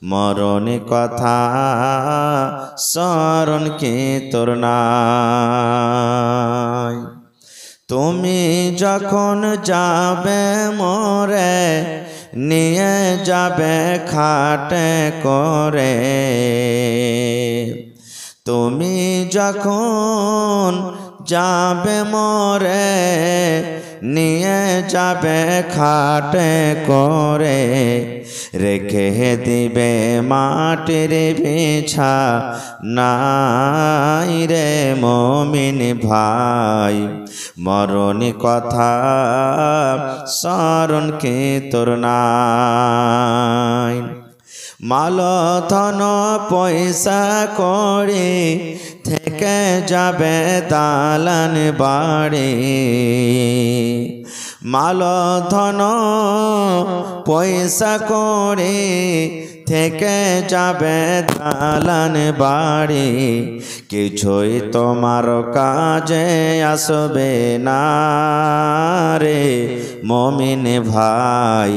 মরণে কথা স্মরণ কি তোর নাই। তুমি যখন যাবে মোরে নিয়ে যাবে খাটে করে, তুমি যখন যাবে মোরে নিয়ে যাবে খাটে করে, রেখে দিবে মাটির বিছা নাই রে মুমিন ভাই। মরণী কথা স্মরণ কি তোর নাই। মাল ধন পয়সা করে থেকে যাবে দালান বাড়ি, মাল ধন পয়সা করে থেকে যাবে দালান বাড়ি, কিছুই তোমার কাজে আসবে না রে মুমিন ভাই।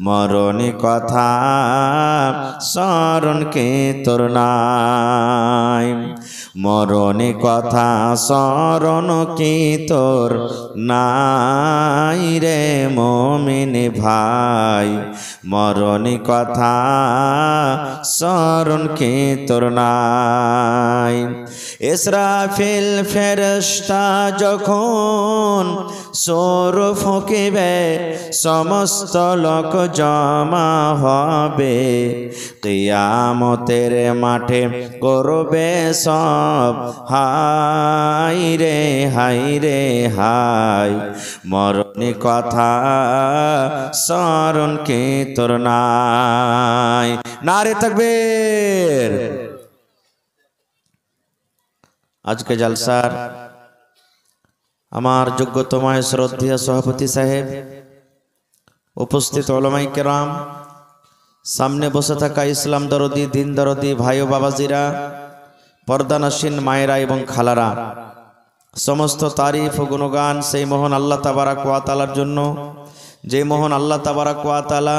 মরণী কথা স্মরণ কি তোর নাই। মরণী কথা স্মরণ কি তোর নাই রে মুমিন ভাই। মরণী কথা স্মরণ কি তোর নাই। ইসরাফিল ফেরেশতা যখন সোর ফুঁকিবে সমস্ত লোক জমা হবে, কিয়ামতের মাঠে করবে সব হাই রে হাই রে হাই। মরণী কথা স্মরণ কি তোর নাই। নারে তাকবীর। আজকে জলসার আমার যোগ্যতমায় শ্রদ্ধেয় সভাপতি সাহেব, উপস্থিত উলামায়ে কেরাম, সামনে বসে থাকা ইসলাম দরদি দিন দরদি ভাই ও বাবাজিরা, পর্দানসীন মায়েরা এবং খালারা, সমস্ত তারিফ ও গুণগান সেই মহান আল্লাহ তাবারাক ওয়া তাআলার জন্য, যে মহান আল্লাহ তাবারাক ওয়া তাআলা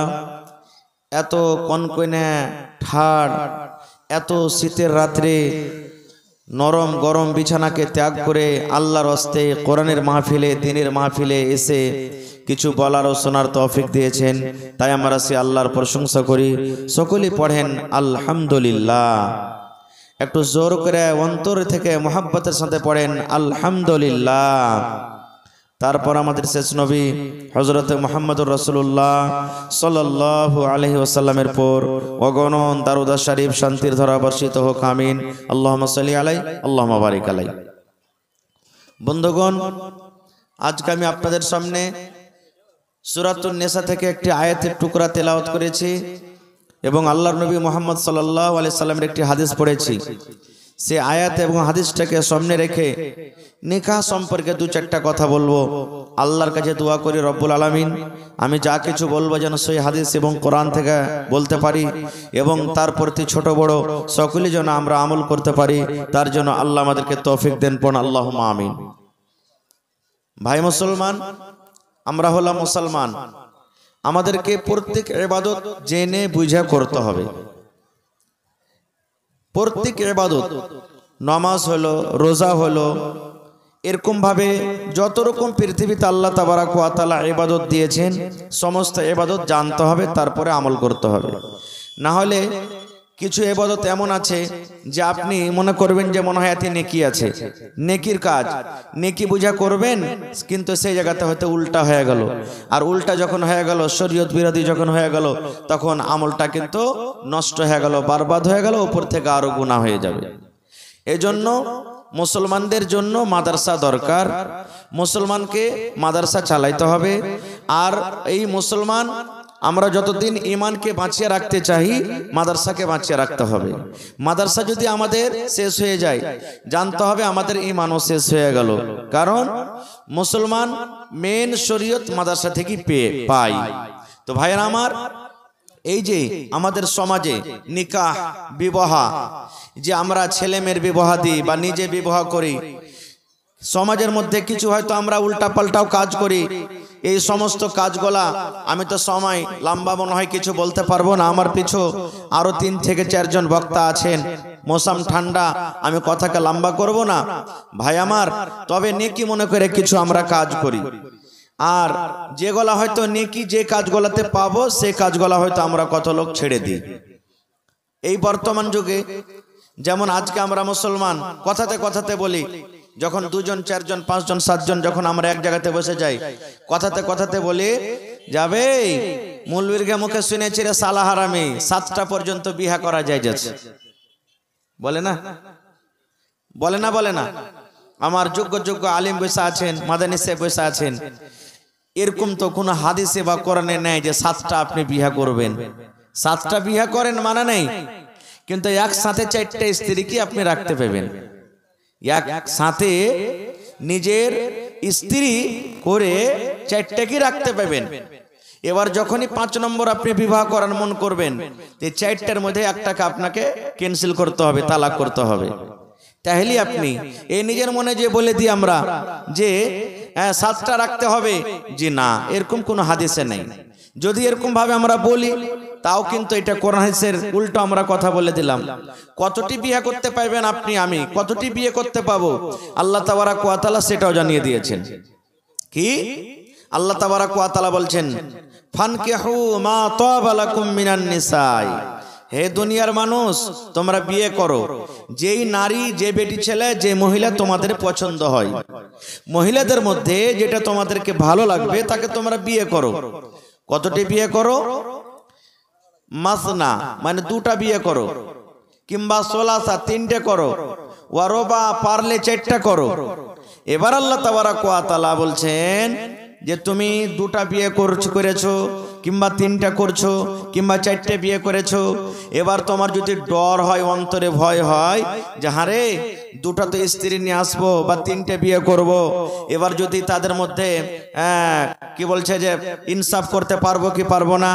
এত কনকনে ঠাড়, এত শীতের রাত্রে নরম গরম বিছানাকে ত্যাগ করে আল্লাহর হস্তে কোরআনের মাহফিলে, দ্বীনের মাহফিলে এসে কিছু বলার ও শোনার তৌফিক দিয়েছেন। তাই আমরা সে আল্লাহর প্রশংসা করি। সকলেই পড়েন আলহামদুলিল্লাহ। একটু জোর করে অন্তর থেকে মোহাব্বতের সাথে পড়েন আলহামদুলিল্লাহ। তারপর আমাদের শেষ নবী হযরত মুহাম্মদুর রাসূলুল্লাহ সাল্লাল্লাহু আলাইহি ওয়াসাল্লামের পর অগণন দারুদ শরীফ শান্তির ধারা বর্ষিত হোক, আমিন। আল্লাহুম্মা সাল্লি আলাইহি আল্লাহুম্মা বারিক আলাইহি। বন্ধুগণ, আজকে আমি আপনাদের সামনে সূরাতুন নিসা থেকে একটি আয়াতের টুকরা তেলাওয়াত করেছি এবং আল্লাহর নবী মুহাম্মদ সাল্লাল্লাহু আলাইহি সাল্লামের একটি হাদিস পড়েছি। সে আয়াত এবং হাদিসটাকে সামনে রেখে নিকাহ সম্পর্কে দু চারটা কথা বলবো। আল্লাহর কাছে দোয়া করি রব্বুল আলামিন আমি যা কিছু বলবো যেন সেই হাদিস এবং কোরআন থেকে বলতে পারি এবং তার প্রতি ছোট বড় সকলেই যেন আমরা আমল করতে পারি, তার জন্য আল্লাহ আমাদেরকে তৌফিক দেন। পড়ুন আল্লাহুম্মা আমিন। ভাই মুসলমান, আমরা হলাম মুসলমান, আমাদেরকে প্রত্যেক ইবাদত জেনে বুঝে করতে হবে। প্রত্যেক ইবাদত, নামাজ হলো, রোজা হলো, এরকম ভাবে যত রকম পৃথিবীতে আল্লাহ তাবারাক ওয়া তাআলা ইবাদত দিয়েছেন সমস্ত ইবাদত জানতে হবে, তারপরে আমল করতে হবে। না হলে কিছু ইবাদত এমন আছে যে আপনি মনে করবেন যে মনে হয় এতে নেকি আছে, নেকির কাজ, নেকি বুঝা করবেন, কিন্তু সেই জায়গাতে হয়তো উল্টা হয়ে গেল। আর উল্টা যখন হয়ে গেল, শরীয়ত বিরোধী যখন হয়ে গেল, তখন আমলটা কিন্তু নষ্ট হয়ে গেল, বরবাদ হয়ে গেল, উপর থেকে আরো গুনাহ হয়ে যাবে। এজন্য মুসলমানদের জন্য মাদ্রাসা দরকার, মুসলমানকে মাদ্রাসা চালাইতে হবে। আর এই মুসলমান আমরা যতদিন ঈমানকে বাঁচিয়ে রাখতে চাই, মাদ্রাসাকে বাঁচিয়ে রাখতে হবে। মাদ্রাসা যদি আমাদের শেষ হয়ে যায়, জানতে হবে আমাদের ঈমানও শেষ হয়ে গেল। কারণ মুসলমান মেন শরীয়ত মাদ্রাসা থেকে পায়। তো ভাইয়েরা আমার, এই যে আমাদের সমাজে নিকাহ বিবাহ, যে আমরা ছেলে মেয়ের বিবাহ দিই বা নিজে বিবাহ করি, সমাজের মধ্যে কিছু হয়তো আমরা উল্টা পাল্টাও কাজ করি, এই সমস্ত কাজগুলা আমি তো সময় লম্বা মনে হয় কিছু বলতে পারবো না, আমার পিছু আরো 3 থেকে 4 জন বক্তা আছেন, মৌসুম ঠান্ডা, আমি কথাকে লম্বা করব না ভাই আমার। তবে নেকি মনে করে কিছু আমরা কাজ করি, আর যেগুলা হয়তো নেকি যে কাজগুলাতে পাবো সেই কাজগুলা হয়তো আমরা কত লোক ছেড়ে দিই। এই বর্তমান যুগে যেমন আজকে আমরা মুসলমান কথাতে কথাতে বলি, যখন 2 জন 4 জন 5 জন 7 জন যখন আমরা এক জায়গাতে বসে যাই, কথাতে কথাতে বলি যাবে মৌলবীর মুখে শুনেছি রে সালা হারামি 7টা পর্যন্ত বিয়া করা যায় যাচ্ছে, বলে না বলে না বলে না। আমার যোগ্য যোগ্য আলিম বসে আছেন, মাদানী সাহেব বসে আছেন, এরকম তো কোনো হাদিসে বা কোরআনে নেই যে 7টা আপনি বিয়া করবেন। 7টা বিয়া করেন মানে নেই, কিন্তু একসাথে 4টে স্ত্রী কি আপনি রাখতে পাবেন? একসাথে নিজের স্ত্রী করে 4টে কি রাখতে পাবেন? এবার যখনই 5 নম্বর আপনি বিবাহ করার মন করবেন, এই 4টার মধ্যে একটাকে আপনাকে ক্যান্সেল করতে হবে, তালাক করতে হবে। তাহলে আপনি এই নিজের মনে যে বলে দিই আমরা যে 7টা রাখতে হবে, যে না, এরকম কোনো হাদিসে নেই। যদি এরকম ভাবে আমরা বলি তাও কিন্তু এটা কোরআন হাদিসের উল্টো আমরা কথা বলে দিলাম। কতটি বিয়ে করতে পারবেন আপনি, আমি কতটি বিয়ে করতে পাবো আল্লাহ তাবারাক ওয়া তাআলা সেটাও জানিয়ে দিয়েছেন। কি আল্লাহ তাবারাক ওয়া তাআলা বলছেন, ফানকিহু মা তাবা লাকুম মিনান নিসাই, হে দুনিয়ার মানুষ তোমরা বিয়ে করো যেই নারী, যে বেটি ছেলে, যে মহিলা তোমাদের পছন্দ হয়, মহিলাদের মধ্যে যেটা তোমাদেরকে ভালো লাগবে তাকে তোমরা বিয়ে করো। কতটি বিয়ে করো? মাসনা মানে 2টা বিয়ে করো, কিংবা সোলাসা 3টে করো, ওয়ারবা পারলে 4টা করো। এবার আল্লাহ তাবারাক ওয়া তাআলা বলছেন যে তুমি 2টা বিয়ে করেছো, কিংবা 3টা করছো, কিংবা 4টে বিয়ে করেছো, এবার তোমার যদি ডর হয়, অন্তরে ভয় হয় যে হারে 2টা তো স্ত্রী নিয়ে আসবো বা 3টে বিয়ে করব, এবার যদি তাদের মধ্যে কি বলছে যে ইনসাফ করতে পারবো কি পারবো না,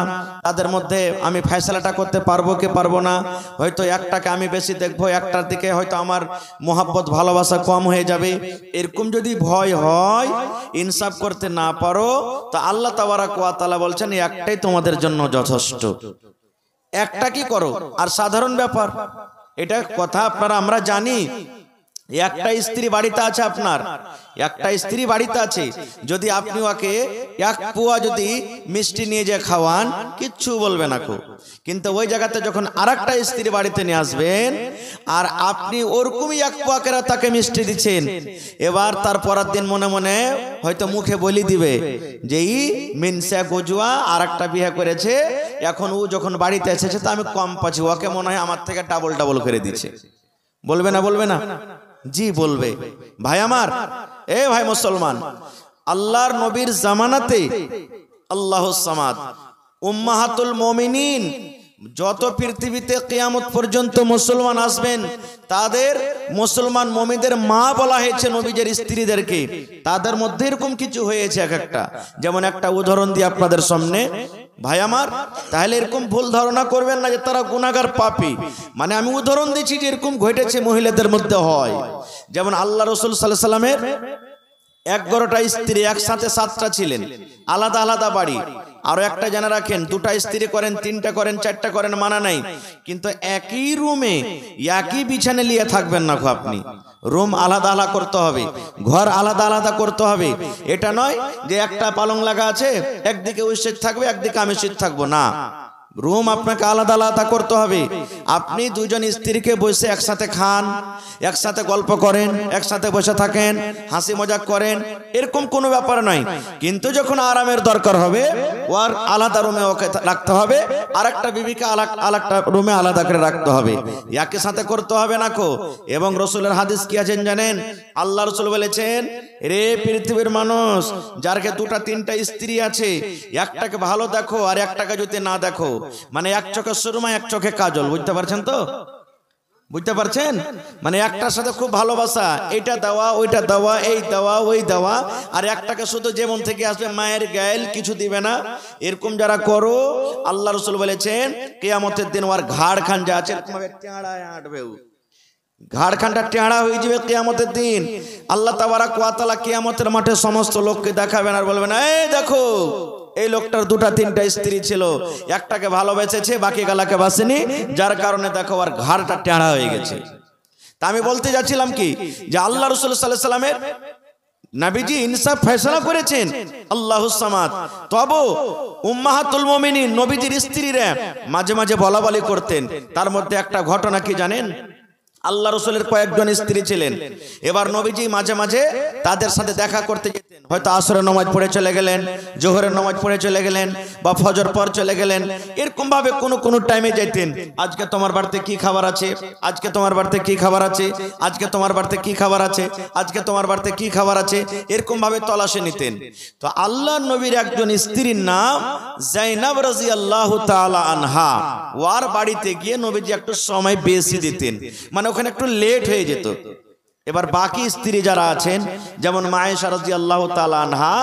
তাদের মধ্যে আমি ফয়সালাটা করতে পারবো কি পারবো না, হয়তো একটাকে আমি বেশি দেখবো, একটার দিকে হয়তো আমার মোহাব্বত ভালোবাসা কম হয়ে যাবে, এরকম যদি ভয় হয়, ইনসাফ করতে না পারো, তো আল্লাহ তাবারাক ওয়া তাআলা বলছেন একটাই তোমাদের জন্য যথেষ্ট, একটা কি করো। আর সাধারণ ব্যাপার, এটা কথা আপনারা আমরা জানি, একটা স্ত্রী বাড়িতে আছে, আপনার একটা স্ত্রী বাড়িতে আছে, যদি আপনি ওকে 1 পোয়া যদি মিষ্টি নিয়ে যে খাওয়ান কিচ্ছু বলবে না, কিন্তু ওই জায়গাতে যখন আরেকটা স্ত্রী বাড়িতে নিয়ে আসবেন আর আপনি ওরকমই 1 পোয়া করে তাকে মিষ্টি দিচ্ছেন, এবার তার পরের দিন মনে মনে হয়তো মুখে বলি দিবে যে ই মিনসা গজুয়া আরেকটা বিয়ে করেছে, এখন ও যখন বাড়িতে এসেছে তা আমি কম পাচ্ছি, ওকে মনে হয় আমার থেকে ডাবল ডাবল করে দিচ্ছে। বলবে না বলবে না? জি বলবে। ভাই আমার, এ ভাই মুসলমান, আল্লাহর নবীর জামানাতে আল্লাহুস সামাদ উম্মাহাতুল মুমিনিন যত পৃথিবীতে কিয়ামত পর্যন্ত মুসলমান আসবেন তাদের মুসলমান মুমিনদের মা বলা হয়েছে নবীজের স্ত্রীদেরকে। তাদের মধ্যে এরকম কিছু হয়েছে এক একটা, যেমন একটা উদাহরণ দিই আপনাদের সামনে ভাই আমার, তাহলে এরকম ভুল ধারণা করবেন না যে তারা গুনাহগার পাপী। মানে আমি উদাহরণ দিচ্ছি যে এরকম ঘটেছে মহিলাদের মধ্যে হয়। যেমন আল্লাহ রাসূল সাল্লাল্লাহু আলাইহি সাল্লামের 11টা স্ত্রী, একসাথে 7টা ছিলেন, আলাদা আলাদা বাড়ি। আরো একটা জানা রাখেন, 2টা স্ত্রী করেন, 3টা করেন, 4টা করেন, মানা নাই, কিন্তু একই রুমে একই বিছানে নিয়ে থাকবেন না আপনি। রুম আলাদা আলাদা করতে হবে, ঘর আলাদা আলাদা করতে হবে। এটা নয় যে একটা পালং লাগা আছে, একদিকে ওই শীত থাকবে, একদিকে আমি শীত থাকবো, না, রুম আপনাকে আলাদা আলাদা করতে হবে। আপনি 2 জন স্ত্রীকে বসে একসাথে খান, একসাথে গল্প করেন, একসাথে বসে থাকেন, হাসি মজাক করেন, এরকম কোনো ব্যাপার নয়। কিন্তু যখন আরামের দরকার হবে ওর আলাদা রুমে ওকে রাখতে হবে, আর একটা বিবিকে আলাদা রুমে আলাদা করে রাখতে হবে, একই সাথে করতে হবে না কো। এবং রসুলের হাদিস কি আছেন জানেন? আল্লাহ রসুল বলেছেন, রে পৃথিবীর মানুষ, যার 2টা 3টা স্ত্রী আছে, একটাকে ভালো দেখো আর একটাকে যদি না দেখো, মানে 1 চোখে সুরমা 1 চোখে কাজল, বুঝতে পারছেন তো? বুঝতে পারছেন? মানে একটার সাথে খুব ভালোবাসা, এটা দেওয়া ওইটা দেওয়া, এই দেওয়া ওই দেওয়া, আর একটাকে শুধু যেমন থেকে আসবে মায়ের গায়েল, কিছু দিবে না, এরকম যারা করো, আল্লাহ রাসূল বলেছেন কিয়ামতের দিন ওর ঘাড় খান যা আছে টেঁড়ায় আঁটবে, ঘাড়খানটা টেঁড়া হয়ে যাবে কিয়ামতের দিন। আল্লাহ তাবারাক ওয়া তাআলা কিয়ামতের মাঠে সমস্ত লোককে দেখাবেন আর বলবেন, এই দেখো এই লোকটার দুটা তিনটা স্ত্রী ছিল, একটাকে ভালোবেসেছে বাকি গালাকে বাসেনি, যার কারণে দেখো আর ঘাড়টা টেঁড়া হয়ে গেছে। তা আমি বলতে যাচ্ছিলাম কি, যে আল্লাহ রাসূল সাল্লাল্লাহু আলাইহি সাল্লামের নবীজি ইনসাফ ফয়সালা করেছেন আল্লাহুস সামাদ। তবু উম্মাহাতুল মুমিনিন নবীজির স্ত্রীরা মাঝে মাঝে বলাবলি করতেন। তার মধ্যে একটা ঘটনা কি জানেন? আল্লাহ রাসূলের কয়েকজন স্ত্রী ছিলেন। এবার নবীজি মাঝে মাঝে তাদের সাথে দেখা করতে যেতেন। হয়তো আসরের নামাজ পড়ে চলে গেলেন, জোহরের নামাজ পড়ে চলে গেলেন, বা ফজর পর চলে গেলেন, এরকম ভাবে কোনো টাইমে যেতেন। আজকে তোমার বাড়িতে কি খাবার আছে, আজকে তোমার বাড়িতে কি খাবার আছে, আজকে তোমার বাড়িতে কি খাবার আছে, আজকে তোমার বাড়িতে কি খাবার আছে, এরকম ভাবে তলাশে নিতেন। তো আল্লাহর নবীর একজন স্ত্রীর নাম যায়নাব রাদিয়াল্লাহু তাআলা আনহা। ওর বাড়িতে গিয়ে নবীজি একটু সময় বেশি দিতেন, মানে ওখানে একটু লেট হয়ে যেত। এবার বাকি স্ত্রী যারা আছেন, যেমন মা আয়েশা রাদিয়াল্লাহু তাআলা আনহা,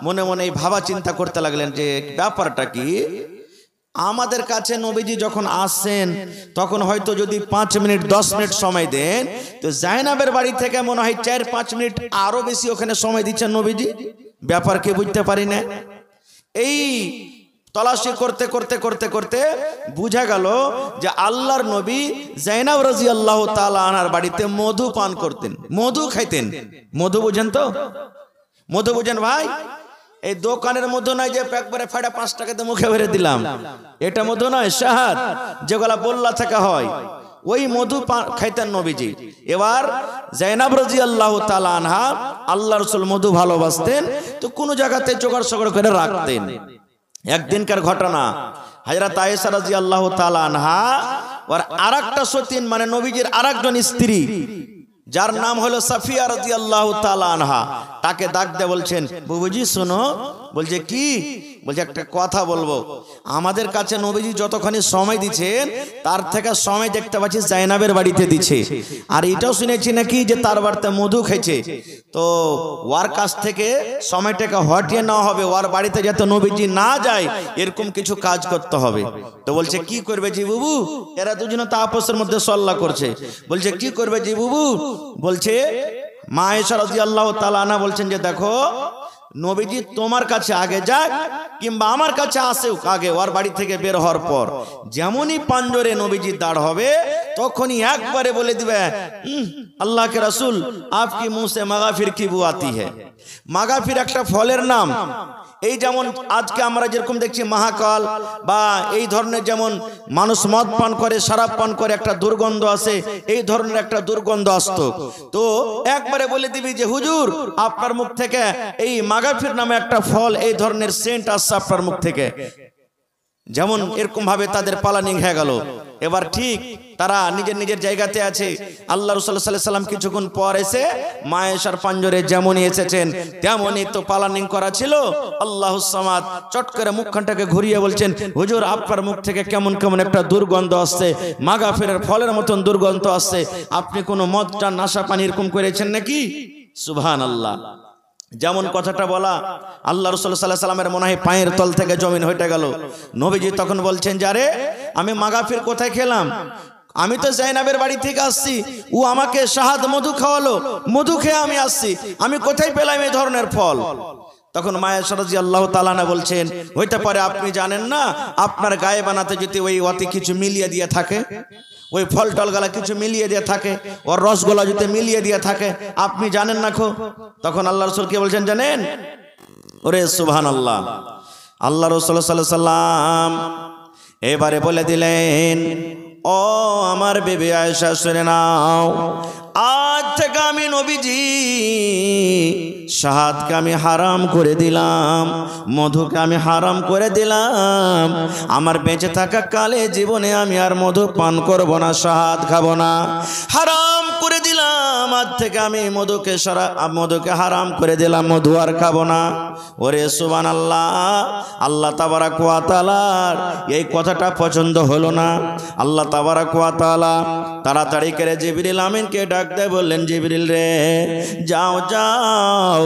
মনে মনে ভাবা চিন্তা করতে লাগলেন যে ব্যাপারটা কি, আমাদের কাছে নবীজি যখন আসছেন তখন হয়তো যদি 5 মিনিট 10 মিনিট সময় দেন, তো যায়নাবের বাড়ি থেকে মনে হয় 4-5 মিনিট আরো বেশি ওখানে সময় দিচ্ছেন নবীজি। ব্যাপার কি বুঝতে পারি না। এই তলাশি করতে করতে করতে করতে বুঝা গেল যে আল্লাহর নবী যায়নাব রাদিয়াল্লাহু তাআলা আনহার বাড়িতে মধু পান করতেন, মধু খাইতেন। মধু বুঝেন তো? মধু বুঝেন ভাই? এই দোকানের মধু নয় যে একবারে ফাড়া 5 টাকাতে মুখে ভরে দিলাম, এটা মধু নয়, শাহাদ যেগুলা বল্লা থেকে হয়, ওই মধু খাইতেন নবীজি। এবার যায়নাব রাদিয়াল্লাহু তাআলা আনহা আল্লাহ রাসূল মধু ভালোবাসতেন, তো কোন জায়গাতে জোগাড় সগড় করে রাখতেন। একদিনকার ঘটনা, হযরত আয়েশা রাদিয়াল্লাহু তাআলা আনহা আর আরেকটা সতীন, মানে নবীজির আরেকজন স্ত্রী যার নাম হলো সাফিয়া রাদিয়াল্লাহু তাআলা আনহা, তাকে ডাক দিয়ে বলছেন, বুবুজি শোনো। বলছে কি? বলছে একটা কথা বলবো। আমাদের কাছে নবীজি যতখানি সময় দিচ্ছেন তার থেকে সময় দেখতে পাচ্ছি যায়নাবের বাড়িতে দিচ্ছে, আর এটাও শুনেছি নাকি যে তার বাড়িতে মধু খাইছে। তো ওর কাছ থেকে সময়টাকে হটিয়ে নেওয়া হবে, ওর বাড়িতে যাতে নবীজি না যায় এরকম কিছু কাজ করতে হবে। তো বলছে কি করবে জি বুবু? এরা দুজনে তো আপসের মধ্যে সল্লা করছে। বলছে কি করবে জি বুবু? বলছে মা আয়েশা রাদিয়াল্লাহু তাআলা আনহা বলছেন যে দেখো, নবীজি তোমার কাছে আগে যাক কিংবা আমার কাছে আসুক আগে, ওর বাড়ি থেকে বের হওয়ার পর যেমনই পাঞ্জরে নবীজি দাঁড় হবে তখনই একবারে বলে দিবে, আল্লাহ কে রাসূল আপকি মুঁহ সে মাগাফির কি বু আতি है। মাগাফির একটা ফলের নাম। এই যেমন আজকে আমরা যেরকম দেখছি মহাকাল বা এই ধরনের, যেমন মানুষ মদ পান করে, শরাব পান করে, একটা দুর্গন্ধ আসে, এই ধরনের একটা দুর্গন্ধ আসতো। তো একবারে বলে দিবি যে হুজুর আপনার মুখ থেকে এই মাগাফির নামে একটা ফল, এই ধরনের সেন্ট আসছে আপনার মুখ থেকে। যেমন এরকম ভাবে তাদের প্ল্যানিং হয়ে গেল। এবার ঠিক তারা নিজের নিজের জায়গাতে আছে। আল্লাহ রাসূল সাল্লাল্লাহু আলাইহি সাল্লাম কিছুক্ষণ পর এসে মা আয়েশার পাঞ্জরে যেমনই এসেছেন তেমনই তো প্ল্যানিং করা ছিল। আল্লাহুস সামাদ চট করে মুখখানটাকে ঘুরিয়ে বলছেন, হুজুর আপনার মুখ থেকে কেমন কেমন একটা দুর্গন্ধ আসছে, মাগাফিরের ফলের মতন দুর্গন্ধ আসছে। আপনি কোনো মদ টান নাশা পানি এরকম করেছেন নাকি? সুবহানাল্লাহ। যেমন কথাটা বলা, আল্লাহ রাসূল সাল্লাল্লাহু আলাইহি সাল্লামের মনে হয় পায়ের তল থেকে জমিন হয়ে গেল। নবীজি তখন বলছেন, যারে আমি মাগাফির কোথায় খেলাম? আমি তো যায়নাবের বাড়ি থেকে আসছি, ও আমাকে শাহাদ মধু খাওয়ালো, মধু খেয়ে আমি আসছি, আমি কোথায় পেলাম এই ধরনের ফল? তখন মা আয়েশা রাদিয়াল্লাহু তাআলা আনহা বলছেন, হইতে পারে আপনি জানেন না, আপনার গায়ে বানাতে যদি ওই অতি কিছু মিলিয়ে দিয়ে থাকে, ওই ফল টলগুলা কিছু মিলিয়ে দিয়ে থাকে, ওর রসগোলা যদি মিলিয়ে দিয়ে থাকে, আপনি জানেন না খো? তখন আল্লাহ রাসূল কি বলছেন জানেন? ওরে সুবহানাল্লাহ, আল্লাহ রাসূল সাল্লাল্লাহু আলাইহি সাল্লাম এবারে বলে দিলেন, ও আমার বিবি আয়েশা শুনে নাও, আজ থেকে আমি নবীজি শাহাদকে আমি হারাম করে দিলাম, মধুকে আমি হারাম করে দিলাম। আমার বেঁচে থাকা কালে জীবনে আমি আর মধু পান করব না, শাহাদ খাবো না, হারাম করে দিলাম। আজ থেকে আমি মধুকে হারাম করে দিলাম, মধু আর খাবো না। ওরে সুবহানাল্লাহ, আল্লাহ তাবারাক ওয়া তাআলার এই কথাটা পছন্দ হলো না। আল্লাহ তাবারাক ওয়া তাআলা তাড়াতাড়ি করে জিবরিল আমিনকে ডাক ডাক দেয়, বললেন জিবরিল রে, যাও যাও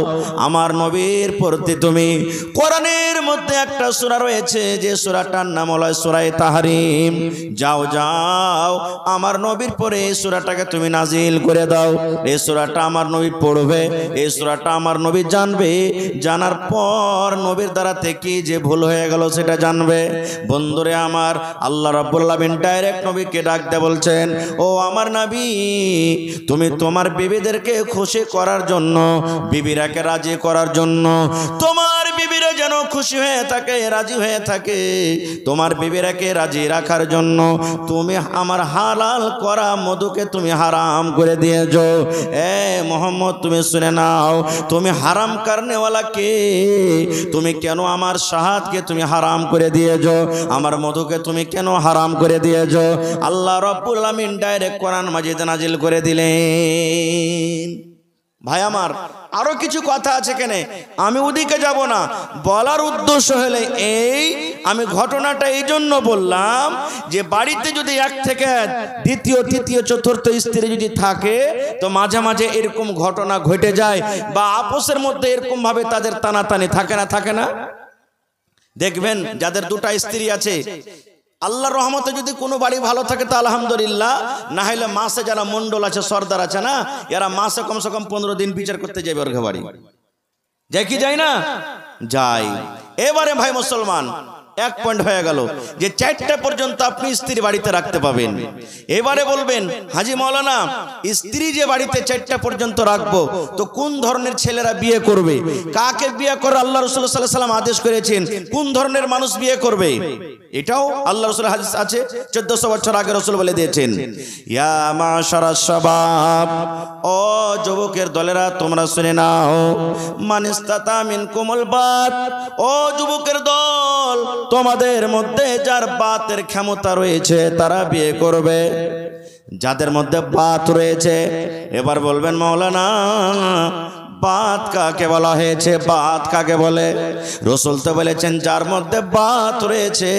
আমার নবীর প্রতি তুমি, কোরআনের মধ্যে একটা সূরা রয়েছে যে সূরাটার নাম হলো সূরা তাহরিম, যাও যাও আমার নবীর পরে এই সূরাটাকে তুমি নাজিল করে দাও। এই সূরাটা আমার নবী পড়বে, এই সূরাটা আমার নবী জানবে, জানার পর নবীর দ্বারা থেকে যে ভুল হয়ে গেল সেটা জানবে। বন্ধুরে আমার, আল্লাহ রাব্বুল আলামিন ডাইরেক্ট নবীকে ডাক দিয়ে বলছেন, ও আমার নবী, তুমি তোমার বিবিদেরকে খুশি করার জন্য, বিবিরাকে রাজি করার জন্য, তোমার বিবিরা যেন খুশি হয়ে থাকে, রাজি হয়ে থাকে, তোমার বিবিরাকে রাজি রাখার জন্য তুমি আমার হালাল করা মধুকে তুমি হারাম করে দিয়েছো। এ মোহাম্মদ, তুমি শুনে নাও, তুমি হারাম করনেওয়ালা কে? তুমি কেন আমার শাহাদকে তুমি হারাম করে দিয়েছো? আমার মধুকে তুমি কেন হারাম করে দিয়েছো? আল্লাহ রাব্বুল আলামিন ডাইরেক্ট কোরআন মাজিদ নাজিল করে দিলেন। ভাই আমার, আরো কিছু কথা আছে, কেন আমি ওদিকে যাব না, বলার উদ্দেশ্য হলে এই, আমি ঘটনাটা এই জন্য বললাম যে বাড়িতে যদি এক থেকে দ্বিতীয় তৃতীয় চতুর্থ স্ত্রী যদি থাকে, তো মাঝে মাঝে এরকম ঘটনা ঘটে যায়, বা আপোষের মধ্যে এরকম ভাবে তাদের টানাটানি থাকে না। দেখবেন যাদের দুটা স্ত্রী আছে, আল্লাহর রহমতে যদি কোনো বাড়ি ভালো থাকে তো আলহামদুলিল্লাহ, না হলে মাসে যারা মন্ডল আছে, সর্দার আছে না, এরা মাসে কমসে কম 15 দিন বিচার করতে যাবে ওর বাড়ি, যায় কি যায় না? যায়। এবারে ভাই মুসলমান, এক পয়েন্ট হয়ে গেল যে 4টা পর্যন্ত আপনি স্ত্রী বাড়িতে রাখতে পাবেন। এবারে বলবেন, হাজি মাওলানা, স্ত্রী যে বাড়িতে 4টা পর্যন্ত রাখবো, তো কোন ধরনের ছেলেরা বিয়ে করবে, কাকে বিয়ে করে আল্লাহ রাসূল সাল্লাল্লাহু আলাইহি ওয়াসাল্লাম আদেশ করেছেন, কোন ধরনের মানুষ বিয়ে করবে, এটাও আল্লাহ রাসূলের হাদিস আছে, 1400 বছর আগে রাসূল বলে দিয়েছেন, ইয়া মাশারাশ শাবাব, ও যুবকের দলেরা তোমরা শুনে নাও, মান ইসতাতা মিনকুমুল বাত, ও যুবকের দল, তোমাদের মধ্যে যার বাতের ক্ষমতা রয়েছে তারা বিয়ে করবে। যাদের মধ্যে বাত রয়েছে, এবার বলবেন মাওলানা, বাত কাকে বলা হয়েছে, বাত কাকে বলে? রাসূল তো বলেছেন যার মধ্যে বাত রয়েছে।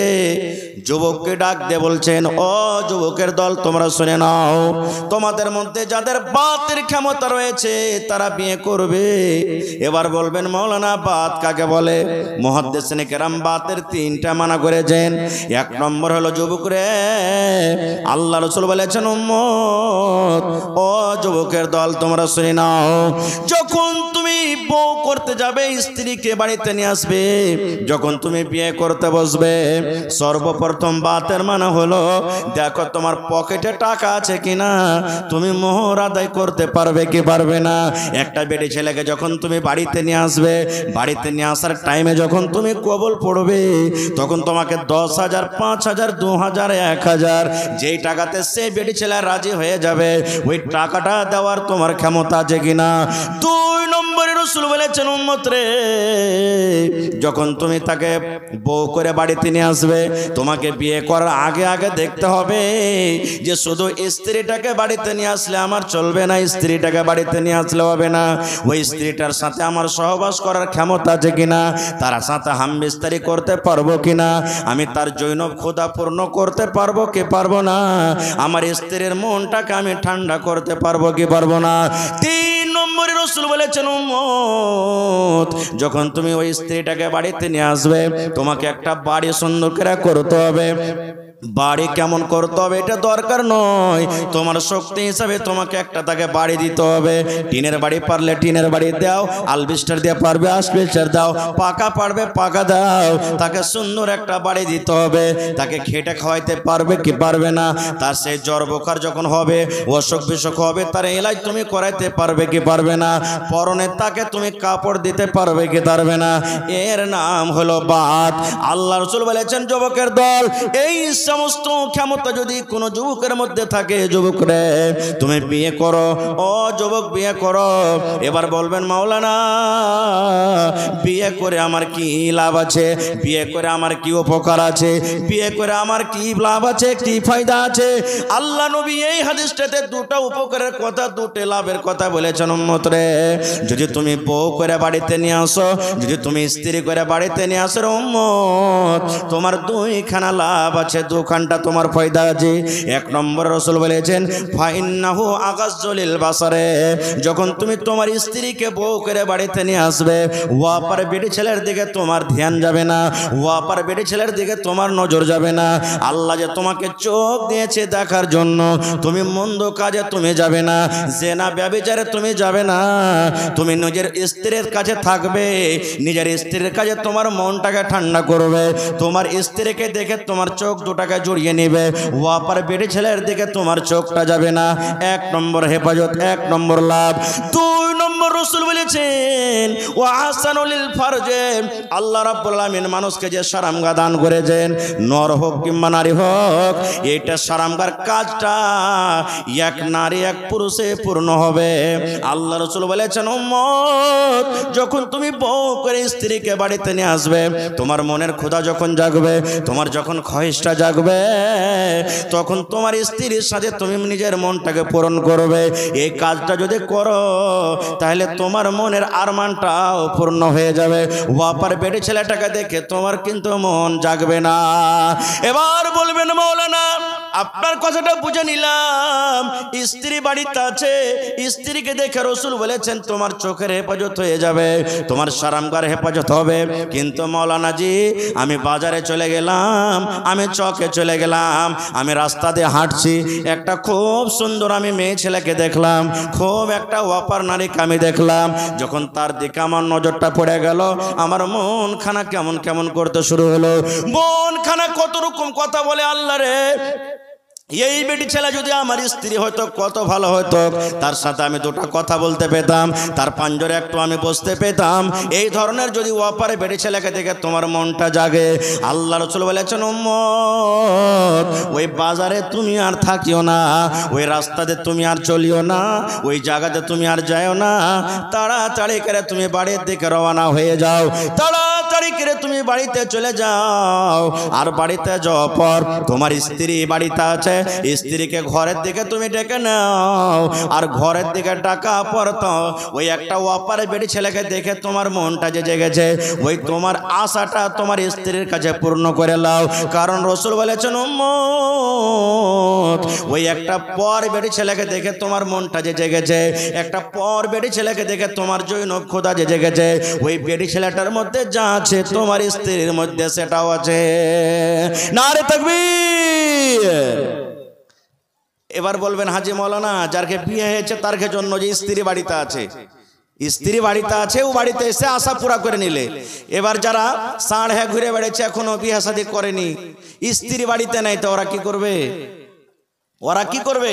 যুবককে ডাক দিয়ে বলছেন, ও যুবকের দল তোমরা শুনে নাও, তোমাদের মধ্যে যাদের বাতের ক্ষমতা রয়েছে তারা বিয়ে করবে। এবার বলবেন মাওলানা, বাত কাকে বলে? মুহাদ্দিসিনে কেরাম বাতের 3টা মানা করেছেন। 1 নম্বর হলো যুবক রে, আল্লাহ রাসূল বলেছেন উম্মত, ও যুবকের দল তোমরা শুনে নাও, যখন তুমি বউ করতে যাবে, স্ত্রীকে বাড়িতে নিয়ে আসবে, যখন তুমি বিয়ে করতে বসবে, সর্বপ্রথম বাতের মানে হলো দেখো তোমার পকেটে টাকা আছে কিনা, তুমি মোহর আদায় করতে পারবে কি পারবে না। একটা বেটি ছেলেকে যখন তুমি বাড়িতে নিয়ে আসবে, বাড়িতে নিয়ে আসার টাইমে যখন তুমি কবুল পড়বে, তখন তোমাকে 10,000, 5,000, 2,000, 1,000 যেই টাকাতে সেই বেটি ছেলে রাজি হয়ে যাবে, ওই টাকাটা দেওয়ার তোমার ক্ষমতা আছে কিনা। 2 নম্বরে রাসূল বলেছেন উম্মত রে, যখন তুমি তাকে বউ করে বাড়িতে নিয়ে আসবে, তোমাকে বিয়ে করার আগে আগে দেখতে হবে যে শুধু স্ত্রীটাকে বাড়িতে নিয়ে আসলে আমার চলবে না, স্ত্রীটাকে বাড়িতে নিয়ে আসলে হবে না, ওই স্ত্রীটার সাথে আমার সহবাস করার ক্ষমতা আছে কিনা, তার সাথে হামবিস্তারি করতে পারবো কিনা, আমি তার জৈনব ক্ষুধা পূর্ণ করতে পারবো কি পারবো না, আমার স্ত্রীর মনটাকে আমি ঠান্ডা করতে পারবো কি পারবো না। 3 নম্বরে রাসূল বলেছেন উম্মত, যখন তুমি ওই স্ত্রীটাকে বাড়িতে নিয়ে আসবে, তোমাকে একটা বাড়ি সুন্দর করে করতে হবে। বাড়ি কেমন করতে হবে এটা দরকার নয়, তোমার শক্তি হিসাবে তোমাকে একটা তাকে বাড়ি দিতে হবে। টিনের বাড়ি পারলে টিনের বাড়ি দাও, আলবিস্টার দিয়ে পারবে আলবিস্টার দাও, পাকা পারবে পাকা দাও, তাকে সুন্দর একটা বাড়ি দিতে হবে। তাকে খেটে খাওয়াইতে পারবে কি পারবে না, তার সেই জ্বর বোখার যখন হবে, অসুখ বিসুখ হবে, তার এলাজ তুমি করাইতে পারবে কি পারবে না, পরনে তাকে তুমি কাপড় দিতে পারবে কি পারবে না, এর নাম হলো বাত। আল্লাহ রাসূল বলেছেন যুবকের দল, এই সমস্ত ক্ষমতা যদি কোনো যুবকের মধ্যে থাকে, যুবক রে তুমি বিয়ে করো, ও যুবক বিয়ে করো। এবার বলবেন মাওলানা, বিয়ে করে আমার কি লাভ আছে, বিয়ে করে আমার কি উপকার আছে, বিয়ে করে আমার কি লাভ আছে, কি ফায়দা আছে? আল্লাহ নবী এই হাদিসটাতে 2টা উপকারের কথা, 2টা লাভের কথা বলেছেন উম্মত রে। যদি তুমি বউ করে বাড়িতে নিয়ে আসো, যদি তুমি স্ত্রী করে বাড়িতে নিয়ে আসো উম্মত, তোমার 2খানা লাভ আছে, দুখানটা তোমার ফায়দা আছে। এক নম্বর রাসূল বলেছেন ফাইন্নাহু আগাজ্জুলিল বাসারে, যখন তুমি তোমার স্ত্রীকে বউ করে বাড়িতে নিয়ে আসবে, ওয়াপার বেটি ছেলের দিকে তোমার ধ্যান যাবে না, ওয়াপার বেটি ছেলের দিকে তোমার নজর যাবে না। আল্লাহ যে তোমাকে চোখ দিয়েছে দেখার জন্য, তুমি মন্দ কাজে তুমি যাবে না, জেনা ব্যভিচারে তুমি যাবে না, তুমি নিজের স্ত্রীর কাছে থাকবে, নিজের স্ত্রীর কাছে তোমার মনটাকে ঠান্ডা করবে, তোমার স্ত্রীকে দেখে তোমার চোখ দুটাকে জড়িয়ে নেবে, ওয়াপার বেটি ছেলের দিকে তোমার চোখটা যাবে না। এক নম্বর হেফাজত, এক নম্বর লাভ। দুই নম্বর রাসূল বলেছেন ওয়া আহসানুল ফারজে, আল্লাহ রাব্বুল আলামিন মানুষকে যে সারামগা দান করেছেন, নর হোক কিংবা নারী হোক, এইটা সারামগার কাজটা এক নারী এক পুরুষে পূর্ণ হবে। আল্লাহ রাসূল বলেছেন উম্মত, যখন তুমি বউ করে স্ত্রীকে বাড়িতে নিয়ে আসবে, তোমার মনের ক্ষুধা যখন জাগবে, তোমার যখন খয়েশটা জাগবে, তখন তোমার স্ত্রীর সাথে তুমি নিজের মনটাকে পূরণ করবে। এই কাজটা যদি করো তাহলে তোমার মনের আরমানটাও পূর্ণ হয়ে যাবে। ওয়াপার বেটি ছেলেটাকে দেখে তোমার কিন্তু মন জাগবে না। এবার বলবেন মাওলানা আপনার কথাটা বুঝে নিলাম, স্ত্রী বাড়িতে আছে, স্ত্রীকে দেখে রাসূল বলেছেন তোমার চোখের হেফাজত হয়ে যাবে, তোমার সারামগার হেফাজত হবে। কিন্তু মাওলানা জি, আমি বাজারে চলে গেলাম, আমি চকে চলে গেলাম, আমি রাস্তা দিয়ে হাঁটছি, একটা খুব সুন্দর আমি মেয়ে ছেলেকে দেখলাম, খুব একটা ওয়াপার নারীকে আমি দেখলাম, যখন তার দিকে আমার নজরটা পড়ে গেল, আমার মন খানা কেমন কেমন করতে শুরু হলো। মন খানা কত রকম কথা বলে আল্লাহ রে, এই বেটি ছেলে যদি আমার স্ত্রী হয়তো কত ভালো হতো, তার সাথে আমি দুটো কথা বলতে পেতাম, তার পাঞ্জরে একটু আমি বসতে পেতাম। এই ধরনের যদি ওয়াপারে বেটি ছেলেকে দেখে তোমার মনটা জাগে, আল্লাহ রাসূল বলেছেন উম্মত, ওই বাজারে তুমি আর থাকিও না, ওই রাস্তাতে তুমি আর চলিও না, ওই জায়গাতে তুমি আর যাও না, তাড়াতাড়ি করে তুমি বাড়ির দিকে রওনা হয়ে যাও, তাড়াতাড়ি করে তুমি বাড়িতে চলে যাও। আর বাড়িতে যাওয়ার পর তোমার স্ত্রী বাড়িতে আছে, স্ত্রীকে ঘরের দিকে তুমি ডেকে নাও, আর ঘরের দিকে ডাকা পর তো ওই একটা ওয়াপারে বেটি ছেলেকে দেখে তোমার মনটা যে জেগেছে, ওই তোমার আশাটা তোমার স্ত্রীর কাছে পূর্ণ করে নাও। কারণ রাসূল বলেছেন উম্মত, ওই একটা পর বেটি ছেলেকে দেখে তোমার মনটা যে জেগেছে, একটা পর বেটি ছেলেকে দেখে তোমার জৈন খোদা যে জেগেছে, ওই বেটি ছেলেটার মধ্যে যা আছে তোমার স্ত্রীর মধ্যে সেটাও আছে। নারে তাকবীর। এবার বলবেন হাজি মাওলানা, যারকে বিয়ে হয়েছে তার জন্য যে স্ত্রী বাড়িতে আছে, স্ত্রী বাড়িতে আছে, ও বাড়িতে এসে আশা পুরা করে নিলে। এবার যারা সাড় হ্যাঁ ঘুরে বেড়েছে, এখনো বিয়ে শাদী করেনি, স্ত্রী বাড়িতে নাই, তো ওরা কি করবে? ওরা কি করবে?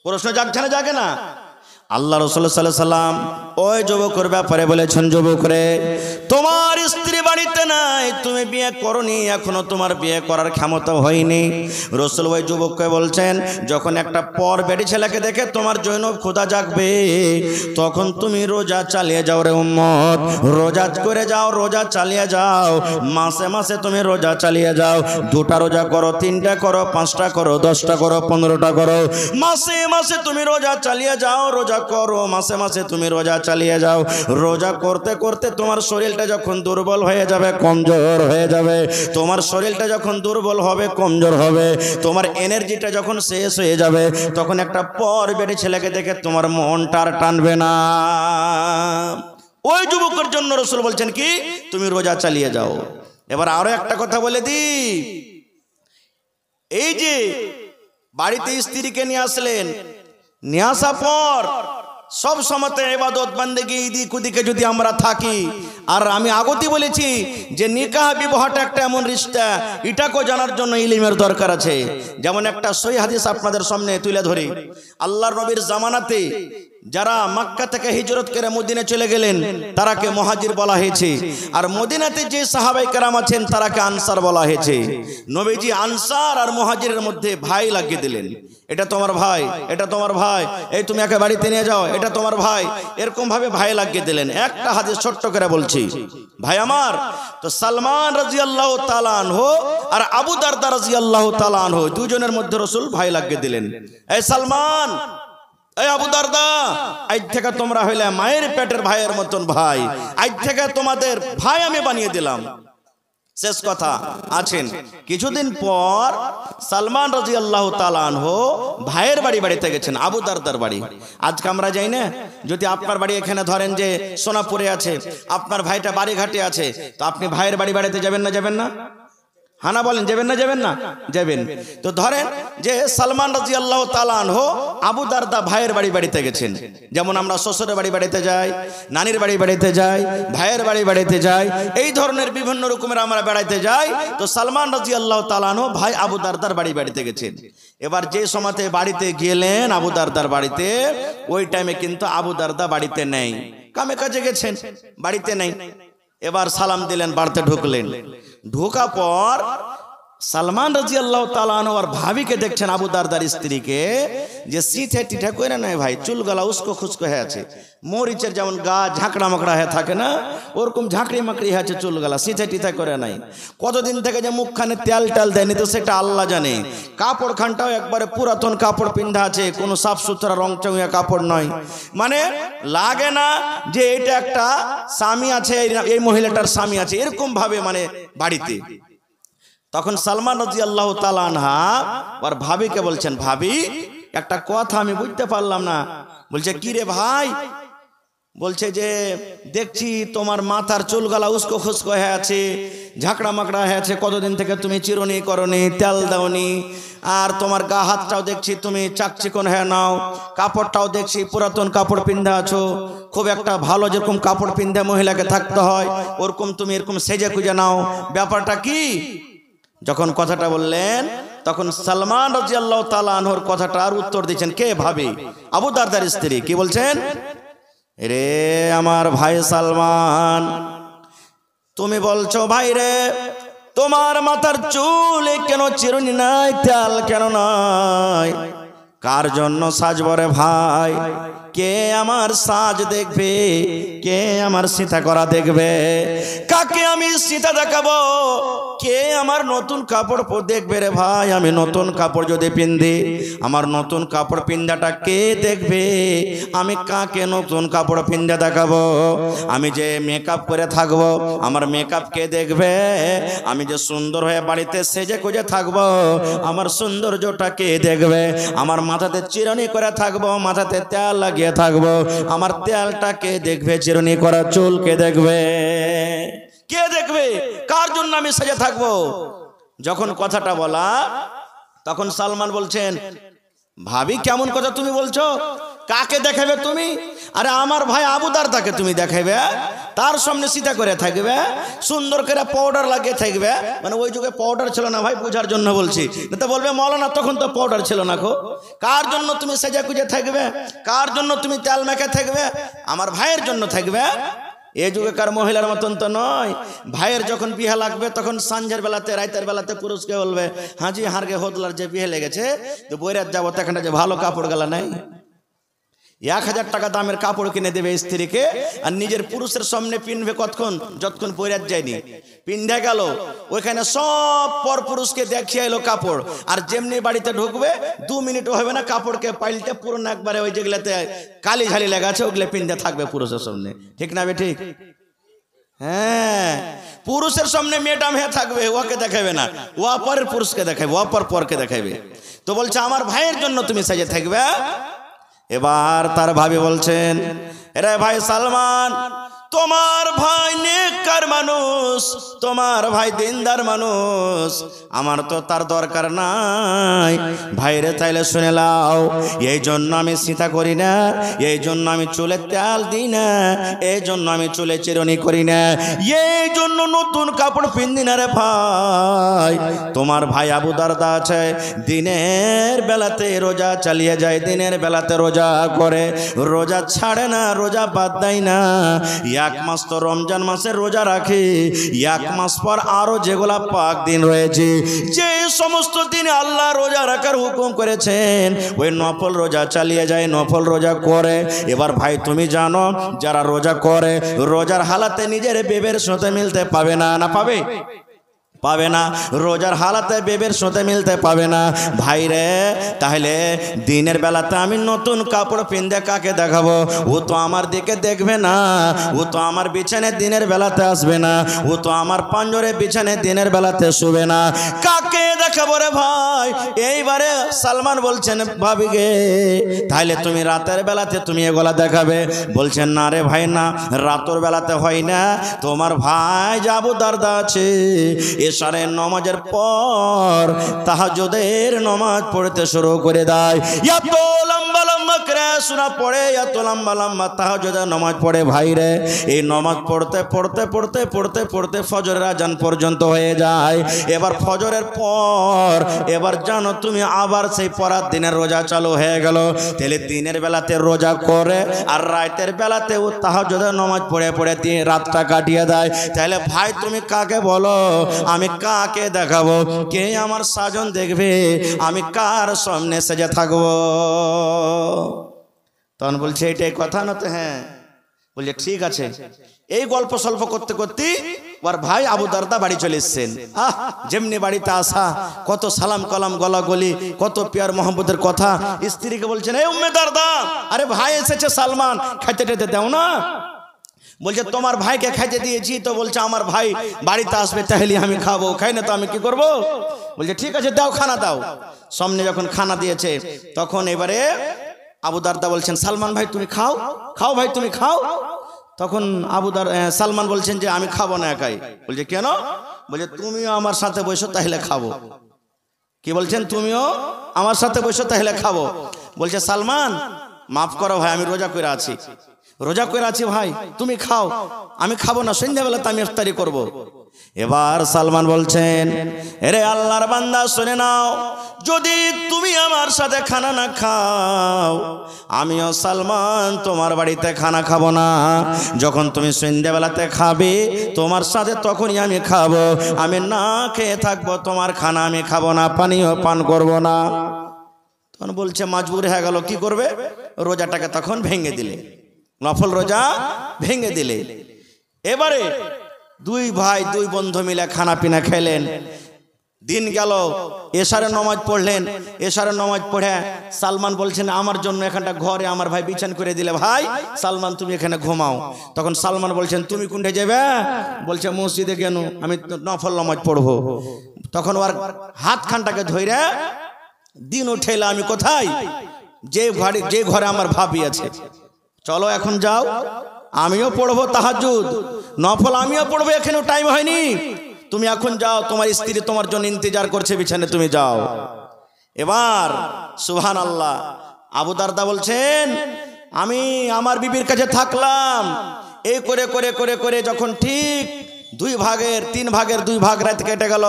প্রশ্ন জাগছে না জাগে না? আল্লাহ রাসূল সাল্লাল্লাহু আলাইহি সাল্লাম ওই যুবকের ব্যাপারে বলেছেন, যুবক রে, তোমার স্ত্রী বাড়িতে নাই, তুমি বিয়ে করনি, এখনো তোমার বিয়ে করার ক্ষমতা হয়নি। রাসূল ওই যুবককে বলছেন, যখন একটা পর বেটি ছেলেকে দেখে তোমার জৈন খোদা জাগবে, তখন তুমি রোজা চালিয়ে যাও রে উম্মত, রোজা করে যাও, রোজা চালিয়ে যাও, মাসে মাসে তুমি রোজা চালিয়ে যাও, 2টা রোজা করো, 3টা করো, 5টা করো, 10টা করো, 15টা করো, মাসে মাসে তুমি রোজা চালিয়ে যাও, রোজা করো, মাসে মাসে তুমি রোজা চালিয়ে যাও। রোজা করতে করতে তোমার শরীরটা যখন দুর্বল হয়ে যাবে, কমজোর হয়ে যাবে, তোমার শরীরটা যখন দুর্বল হবে, কমজোর হবে, তোমার এনার্জিটা যখন শেষ হয়ে যাবে, তখন একটা পর বেটি ছেলেকে দেখে তোমার মনটা আর টানবে না। ওই যুবকের জন্য রাসূল বলছেন কি, তুমি রোজা চালিয়ে যাও। এবার আরো একটা কথা বলে দি, এই যে বাড়িতে স্ত্রীকে নিয়ে আসলেন, নিয়ে আসার পর সব সময়তে ইবাদত বান্দেগি ইদিক ওদিকে যদি আমরা থাকি, আর আমি আগতেই বলেছি যে নিকাহ বিবাহটা একটা এমন রিশতা, এটাকে জানার জন্য ইলমের দরকার আছে। যেমন একটা সহিহ হাদিস আপনাদের সামনে তুলে ধরি, আল্লাহর নবীর জামানাতে যারা মক্কা থেকে হিজরত করে মদিনা চলে গেলেন, তারাকে মুহাজির বলা হয়েছে, আর মদিনাতে যে সাহাবায়ে কেরাম আছেন তারাকে আনসার বলা হয়েছে। নবীজি আনসার আর মুহাজিরের মধ্যে ভাই লাগিয়ে দিলেন, এটা তোমার ভাই, এটা তোমার ভাই, এই তুমি একে বাড়িতে নিয়ে যাও, এটা তোমার ভাই, এরকম ভাবে ভাই লাগিয়ে দিলেন। একটা হাদিস ছোট্ট করে বলছি ভাই আমার, তো সালমান রাদিয়াল্লাহু তাআলা আনহু আর আবু দারদা রাদিয়াল্লাহু তাআলা আনহু দুজনের মধ্যে রাসূল ভাই লাগিয়ে দিলেন। এই সালমান, এই আবু দারদা, আজ থেকে তোমরা হইলে মায়ের পেটের ভাইয়ের মতন ভাই, আজ থেকে তোমাদের ভাই আমি বানিয়ে দিলাম। শেষ কথা আছেন। কিছুদিন পর সালমান রাদিয়াল্লাহু তাআলা আনহু ভাইয়ের বাড়িতে গেছেন, আবু দারদার বাড়ি। আজকে আমরা যাই না, যদি আপনার বাড়ি এখানে ধরেন যে সোনাপুরে আছে, আপনার ভাইটা বাড়িঘাটে আছে, তো আপনি ভাইয়ের বাড়িতে যাবেন না? যাবেন না? হানা বলেন, যাবেন না? যাবেন না? যাবেন। তো ধরেন যে সালমান রাদিয়াল্লাহু তাআলা আনহু আবু দারদা ভাইয়ের বাড়িতে গেছেন। যেমন আমরা শ্বশুরের বাড়িতে যাই, নানির বাড়িতে যাই, ভাইয়ের বাড়িতে যাই, এই ধরনের বিভিন্ন রকমের আমরা বেড়াইতে যাই। তো সালমান রাদিয়াল্লাহু তাআলা আনহু ভাই আবু দারদার বাড়িতে গেছেন। এবার যে সময়তে বাড়িতে গেলেন আবু দারদার বাড়িতে, ওই টাইমে কিন্তু আবু দারদা বাড়িতে নেই, কামে কাজে গেছেন, বাড়িতে নেই। এবার সালাম দিলেন, বাড়িতে ঢুকলেন। ঢোকা পর সালমান রাদিয়াল্লাহু তাআলা আনহু আর ভাবিকে দেখছেন, আবু দারদার স্ত্রীকে, যে সিঠে টিঠা করে নাই ভাই, চুলগালা উস্কো খুস্কো হয়ে আছে, মরিচের যেমন গা ঝাঁকড়া মাকড়া হয়ে থাকে না, ওরকম ঝাঁকড়ি মাকড়ি হয়েছে চুলগালা, সিঠে টিঠা করে নাই। কতদিন থেকে যে মুখখানে তেল টাল দেয়নি তো সেটা আল্লাহ জানে। কাপড় খানটাও একবারে পুরাতন কাপড় পিন্ধা আছে, কোনো সাফ সুতরা রং চঙিয়া কাপড় নয়, মানে লাগে না যে এটা একটা স্বামী আছে, এই মহিলাটার স্বামী আছে, এরকম ভাবে মানে বাড়িতে। তখন সালমান রাদিয়াল্লাহু তাআলা আনহা আর ভাবিকে বলছেন, ভাবি একটা কথা আমি বুঝতে পারলাম না। বলছে, কি রে ভাই? বলছে যে দেখছি তোমার মাথার চুলগালা উস্কো খুস্কো হয়ে আছে, ঝাঁকড়া মাকড়া হয়ে আছে, কতদিন থেকে তুমি চিরুনি করনি, তেল দাওনি, আর তোমার গা হাতটাও দেখছি তুমি চাকচিকন হয়ে নাও, কাপড়টাও দেখছি পুরাতন কাপড় পিন্ধা আছো, খুব একটা ভালো যেরকম কাপড় পিন্ধে মহিলাকে থাকতে হয় ওরকম তুমি এরকম সেজে খুঁজে নাও, ব্যাপারটা কি? যখন কথাটা বললেন তখন সালমান রাদিয়াল্লাহু তাআলা আনহুর কথাটার উত্তর দিচ্ছেন কে? ভাবি, আবু দারদার স্ত্রী। কি বলছেন? রে আমার ভাই সালমান, তুমি বলছো ভাই রে তোমার মাথার চুলে কেন চিরুনি নাই, তেল কেন নাই? কার জন্য সাজবো রে ভাই? কে আমার সাজ দেখবে? কে আমার সীতা করা দেখবে? কাকে আমি সীতা দেখাবো? কে আমার নতুন কাপড় দেখবে রে ভাই? আমি নতুন কাপড় যদি পিন্ধি, আমার নতুন কাপড় পিন্ধাটা কে দেখবে? আমি কাকে নতুন কাপড় পিন্ধে দেখাবো? আমি যে মেকআপ করে থাকবো, আমার মেকআপ কে দেখবে? আমি যে সুন্দর হয়ে বাড়িতে সেজে গুজে থাকবো, আমার সৌন্দর্যটা কে দেখবে? আমার মাথাতে চিরুনি করে থাকবো, মাথাতে তেল লাগিয়ে থাকবো, আমার তেলটা কে দেখবে? চিরুনি করা চুল কে দেখবে? কে দেখবে? কার জন্য আমি সেজে থাকবো? যখন কথাটা বলা তখন সালমান বলছেন, ভাবি কেমন কথা তুমি বলছো? কাকে দেখাবে তুমি? আরে আমার ভাই আবু দারদাকে তুমি দেখাবে, তার সামনে সীতা করে থাকবে, সুন্দর করে পাউডার লাগিয়ে থাকবে। মানে ওই যুগে পাউডার ছিল না ভাই, বোঝার জন্য বলছি, তো বলবে মৌলানা তখন তো পাউডার ছিল না। কার জন্য তুমি সেজে গুজে থাকবে? কার জন্য তুমি তেল মেখে থাকবে? আমার ভাইয়ের জন্য থাকবে। এই যুগেকার মহিলার মতন তো নয়। ভাইয়ের যখন বিয়ে লাগবে তখন সন্ধ্যের বেলাতে রাতের বেলাতে পুরুষকে বলবে, হাজি হারগে হোদলার যে বিয়ে লেগেছে, তো বৈরাত যাবো, তো এখানে যে ভালো কাপড় গেলা নাই, 1000 টাকা দামের কাপড় কিনে দেবে স্ত্রীকে, আর নিজের পুরুষের সামনে পিনবে কতক্ষণ, যতক্ষণ বৈরাত যায়নি। পিন্ধে গেল ওইখানে সব পর পুরুষকে দেখিয়ে এলো কাপড়, আর যেমনি বাড়িতে ঢুকবে 2 মিনিটও হবে না কাপড়কে পাল্টে পুরনো একবারে ওই যেগুলাতে কালি ঝালি লেগে আছে ওগুলো পিন্ধে থাকবে পুরুষের সামনে। ঠিক না ঠিক? হ্যাঁ, পুরুষের সামনে মেয়েটা হয়ে থাকবে, ওকে দেখাবে না, ও পরের পুরুষকে দেখাবে, ও পরকে দেখাবে। তো বলছে আমার ভাইয়ের জন্য তুমি সাজে থাকবে। এবার তার ভাবি বলছেন, রে ভাই সালমান, তোমার ভাই নেককার মানুষ, তোমার ভাই দিনদার মানুষ, আমার তো তার দরকার নাই। ভাইরে তাইলে শুনে লাও, এই জন্য আমি সীতা করি না, এই জন্য আমি চুলে তেল দিই না, এই জন্য আমি চুলে চিরুনি করি না, এই জন্য নতুন কাপড় পিন্দি না রে ভাই। তোমার ভাই আবু দারদা আছে, দিনের বেলাতে রোজা চালিয়ে যায়, দিনের বেলাতে রোজা করে, রোজা ছাড়ে না, রোজা বাদ দেয় না। 1 মাস তো রমজান মাসে রোজা রাখে, 1 মাস পর আরো যেগুলা পাক দিন রয়েছে, যে সমস্ত দিনে আল্লাহ রোজা রাখার হুকুম করেছেন, ওই নফল রোজা চালিয়ে যায়, নফল রোজা করে। এবার ভাই তুমি জানো, যারা রোজা করে রোজার হালাতে নিজের বেবের সাথে মিলতে পাবে না, না পাবে? পাবে না, রোজার হালাতে বেবের সাথে মিলতে পাবে না। ভাই রে, তাহলে দিনের বেলাতে আমি নতুন কাপড় পিনতে কাকে দেখাবো? ও তো আমার দিকে দেখবে না, ও তো আমার বিছানে দিনের বেলাতে আসবে না, ও তো আমার পাঞ্জরে বিছানে দিনের বেলাতে শুবে না। কাকে দেখাবো রে ভাই? এইবারে সালমান বলছেন ভাবি গে, তাহলে তুমি রাতের বেলাতে তুমি এগুলা দেখাবে? বলছেন না রে ভাই, না, রাতের বেলাতে হয় না। তোমার ভাই আবু দারদা আছে, এশারের নামাজের পর তাহাজ্জুদের নামাজ পড়তে শুরু করে দেয়। এত লম্বা লম্বা করে সূরা পড়ে, এত লম্বা লম্বা তাহাজ্জুদের নামাজ পড়ে ভাই রে। এই নামাজ পড়তে পড়তে পড়তে পড়তে পড়তে ফজরের আজান পর্যন্ত হয়ে যায়। এবার ফজরের পর এবার জানো তুমি আবার সেই পরার দিনের রোজা চালু হয়ে গেল। তাহলে দিনের বেলাতে রোজা করে আর রাতের বেলাতে ও তাহাজ্জুদের নামাজ পড়ে পড়ে রাতটা কাটিয়ে দেয়। তাহলে ভাই তুমি কাকে বলো? আমি কাকে দেখাবো? কে আমার সাজন দেখবে? আমি কার সামনে সেজে থাকবো? তখন বলছে এটাই কথা না তো? হ্যাঁ। বলছে ঠিক আছে। এই গল্প সল্প করতে করতে ওর ভাই আবু দারদা বাড়ি চলে এসেছেন। যেমনি বাড়িতে আসা, কত সালাম কালাম গলা গলি, কত পিয়ার মোহাম্মদের কথা। স্ত্রীকে বলছেন, এই উম্মে দারদা, আরে ভাই এসেছে সালমান, খাইতে টেতে দাও না। বলছে তোমার ভাইকে খাইতে দিয়েছি তো। বলছে আমার ভাই বাড়িতে আসবে, তাহলে আমি খাবো, খাই না তো আমি কি করব? বলছে ঠিক আছে দাও, খানা দাও। সামনে যখন খানা দিয়েছে তখন এবারে আবু দারদা বলছেন, সালমান ভাই তুমি খাও, খাও ভাই তুমি খাও। তখন সালমান বলছেন যে আমি খাবো না একাই। বলছে কেন? বলছে তুমিও আমার সাথে বসো তাহলে খাবো। কি বলছেন? তুমিও আমার সাথে বসো তাহলে খাবো। বলছে সালমান মাফ করো ভাই, আমি রোজা করে আছি, রোজা করে আছি ভাই, তুমি খাও, আমি খাবো না, সন্ধ্যাবেলা তো আমি ইফতারি করব। এবার সালমান বলছেন, এরে আল্লাহর বান্দা শুনে নাও, যদি তুমি আমার সাথে খানা না খাও, আমিও সালমান তোমার বাড়িতে খানা খাবো না। যখন তুমি সন্ধ্যাবেলাতে খাবে তোমার সাথে তখনই আমি খাবো। আমি না খেয়ে থাকবো, তোমার খানা আমি খাবো না, পানিও পান করব না। তখন বলছে মজবুর হয়ে গেল, কি করবে? রোজাটাকে তখন ভেঙে দিলে, নফল রোজা ভেঙে দিলে। এবারে দুই ভাই দুই বন্ধু মিলে খানা পিনা খেলেন। দিন গেল, এশারের নামাজ পড়লেন। এশারের নামাজ পড়ে সালমান বলছেন আমার জন্য এখানটা ঘরে আমার ভাই বিছান করে দিলে, ভাই সালমান তুমি এখানে ঘুমাও। তখন সালমান বলছেন তুমি কোনটা যাবে? বলছে মসজিদে কেন? আমি নফল নামাজ পড়বো। তখন ওর হাত খানটাকে ধরে দিন উঠেলা, আমি কোথায়? যে ঘরে আমার ভাবি আছে, চলো এখন যাও, আমিও পড়বো তাহাজ্জুদ নফল, আমিও পড়বো, এখানেও টাইম হয়নি, তুমি এখন যাও, তোমার স্ত্রী তোমার জন্য ইন্তজার করছে বিছানে, তুমি যাও। এবার সুবহানাল্লাহ, আবু দারদা বলছেন আমি আমার বিবির কাছে থাকলাম, এই করে করে করে করে যখন ঠিক 2 ভাগের 3 ভাগের 2 ভাগ রাত কেটে গেল,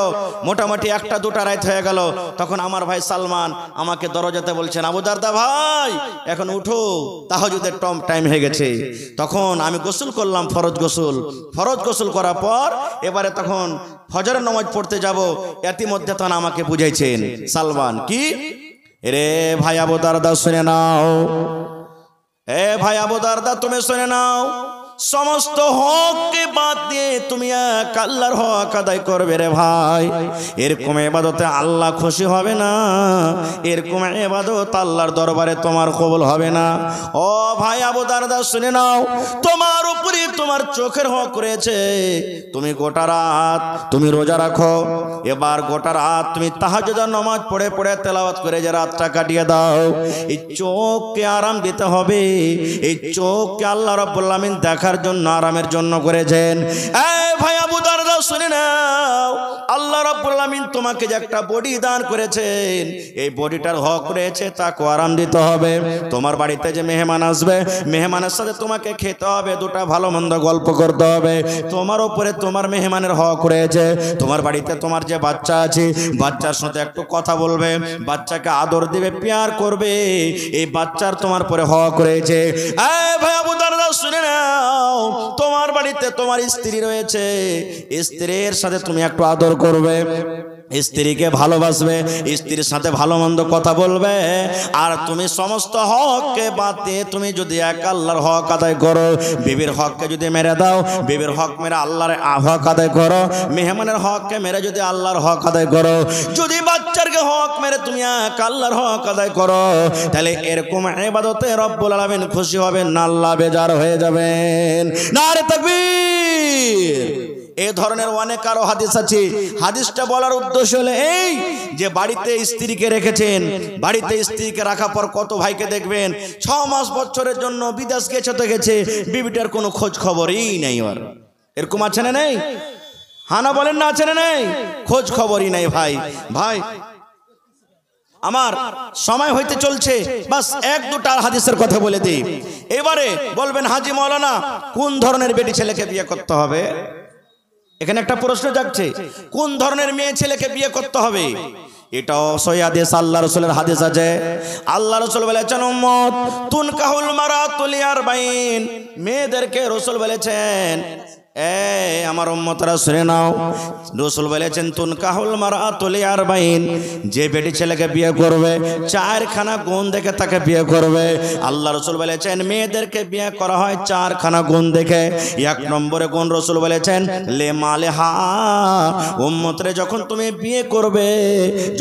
মোটামুটি 1টা 2টা রাত হয়ে গেল, তখন আমার ভাই সালমান আমাকে দরজাতে বলছেন, আবু দারদা ভাই এখন উঠো, তাহাজ্জুদের টাইম হয়ে গেছে। তখন আমি গোসল করলাম, ফরজ গোসল করার পর এবারে তখন ফজরের নামাজ পড়তে যাব। ইতিমধ্যে তখন আমাকে বুঝাইছেন সালমান, কি রে ভাই আবু দারদা শুনে নাও, এ ভাই আবু দারদা তুমি শুনে নাও, সমস্ত হককে বাদ দিয়ে তুমি এক আল্লাহর হক আদায় করবে রে ভাই। এরকম ইবাদতে আল্লাহ খুশি হবে না, এরকম ইবাদত আল্লাহর দরবারে তোমার কবুল হবে না। ও ভাই আবু দারদা শুনে নাও, তোমার উপরে তোমার চোখের হক রয়েছে, তুমি গোটা রাত তুমি রোজা রাখো, এবার গোটা রাত তুমি তাহাজ্জুদের নামাজ পড়ে পড়ে তেলাওয়াত করে যে রাতটা কাটিয়ে দাও। এই চোখকে আরাম দিতে হবে, এই চোখকে আল্লাহ রাব্বুল আমিন দেখার জন্য আরামের জন্য করেছেন। এই ভাই আবু দারদা শুনে নাও, আল্লাহ রাব্বুল আমিন তোমাকে যে একটা বডি দান করেছেন, এই বডিটার হক রয়েছে, তাকে আরাম দিতে হবে। তোমার বাড়িতে যে মেহমান আসবে, মেহমানের সাথে তোমাকে খেতে হবে, 2টা ভালো মন্দ গল্প করতে হবে, তোমার উপরে তোমার মেহমানের হক রয়েছে। তোমার বাড়িতে তোমার যে বাচ্চা আছে, বাচ্চার সাথে একটু কথা বলবে, বাচ্চাকে আদর দিবে, প্যার করবে, এই বাচ্চার তোমার উপরে হক রয়েছে। এই ভাই আবু দারদা শুনে নাও, তোমার বাড়িতে তোমার স্ত্রী রয়েছে, স্ত্রীর সাথে তুমি একটু আদর করবে, স্ত্রীকে ভালোবাসবে, স্ত্রীর সাথে ভালো মন্দ কথা বলবে। আর তুমি সমস্ত হককে বাদ দিয়ে তুমি যদি এক আল্লাহর হক আদায় করো, বিবির হককে যদি মেরে দাও, বিবির হক মেরে আল্লাহর হক আদায় করো, মেহমানের হককে মেরে যদি আল্লাহর হক আদায় করো, যদি বাচ্চারকে হক মেরে তুমি এক আল্লাহর হক আদায় করো, তাহলে এরকম ইবাদতে রব্বুল আলামিন খুশি হবেন না, আল্লাহ বেজার হয়ে যাবেন। নারে তাকবীর। এই ধরনের অনেক আরো হাদিস আছে। হাদিসটা বলার উদ্দেশ্য হলো এই যে বাড়িতে স্ত্রীকে রেখেছেন, বাড়িতে স্ত্রীকে রাখার পর কত ভাইকে দেখবেন 6 মাস বছরের জন্য বিদেশ গেছে তো গেছে, বিবিটার কোনো খোঁজ খবরই নেই। আর এরকম আছে না নেই? হানা বলেন না, আছে না নেই? খোঁজ খবরই নেই। ভাই ভাই আমার সময় হইতে চলছে, বাস এক দুটা হাদিসের কথা বলে দিই। এবারে বলবেন হাজি মাওলানা কোন ধরনের বেটি ছেলেকে বিয়ে করতে হবে? এখানে একটা প্রশ্ন জাগছে, কোন ধরনের মেয়ে ছেলেকে বিয়ে করতে হবে? এটাও সহিহ হাদিস, আল্লাহ রাসূলের হাদিস আছে। আল্লাহ রাসূল বলেছেন উম্মত তুনকাহুল মারাতু লিআরবাইন, মেয়েদেরকে রাসূল বলেছেন আমার উম্মতরা শুনে নাও, রাসূল বলেছেন তুনকাহুল মারাতু লিআরবাইন, যে বেটি ছেলেকে বিয়ে করবে 4খানা গুণ দেখে তাকে বিয়ে করবে। আল্লাহ রাসূল বলেছেন মেয়েদেরকে বিয়ে করা হয় 4খানা গুণ দেখে। 1 নম্বরে গুণ রাসূল বলেছেন লে মালেহা, উম্মতরে যখন তুমি বিয়ে করবে,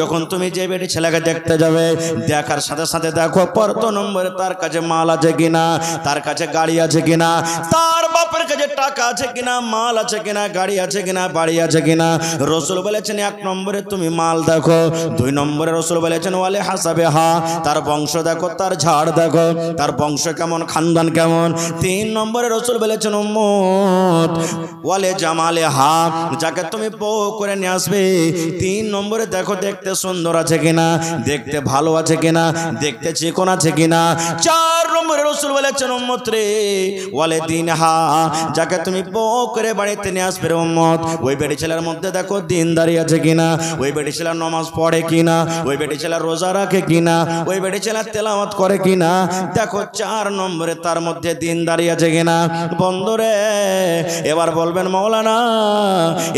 যখন তুমি যে বেটি ছেলেকে দেখতে যাবে, দেখার সাথে সাথে দেখো প্রথম নম্বরে তার কাছে মাল আছে কিনা, তার কাছে গাড়ি আছে কিনা, তার বাপের কাছে টাকা আছে কিনা, মাল আছে কিনা, গাড়ি আছে কিনা, বাড়ি আছে কিনা। রাসূল বলেছেন 1 নম্বরে তুমি মাল দেখো। 2 নম্বরে রাসূল বলেছেন ওয়ালে হাসাবে হা, তার বংশ দেখো, তার ঝাড় দেখো, তার বংশ কেমন, খানদান কেমন। 3 নম্বরে রাসূল বলেছেন উম্মত ওয়ালে জামালে হা, যাকে তুমি বউ করে নিয়ে আসবে 3 নম্বরে দেখো দেখতে সুন্দর আছে কিনা, দেখতে ভালো আছে কিনা, দেখতে চিকন আছে কিনা। 4 নম্বরে রাসূল বলেছেন উম্মত রে ওয়ালে দিনহা, যাকে তুমি বউ করে বাড়িতে নিয়ে আসবে উম্মত, ওই বেটি ছেলের মধ্যে দেখো দিনদারি আছে কিনা, ওই বেটি ছেলে নামাজ পড়ে কিনা, ওই বেটি ছেলে রোজা রাখে কিনা, ওই বেটি ছেলে তেলাওয়াত করে কিনা। দেখো 4 নম্বরে তার মধ্যে দিনদারি আছে কিনা। বন্ধুরে এবার বলবেন মাওলানা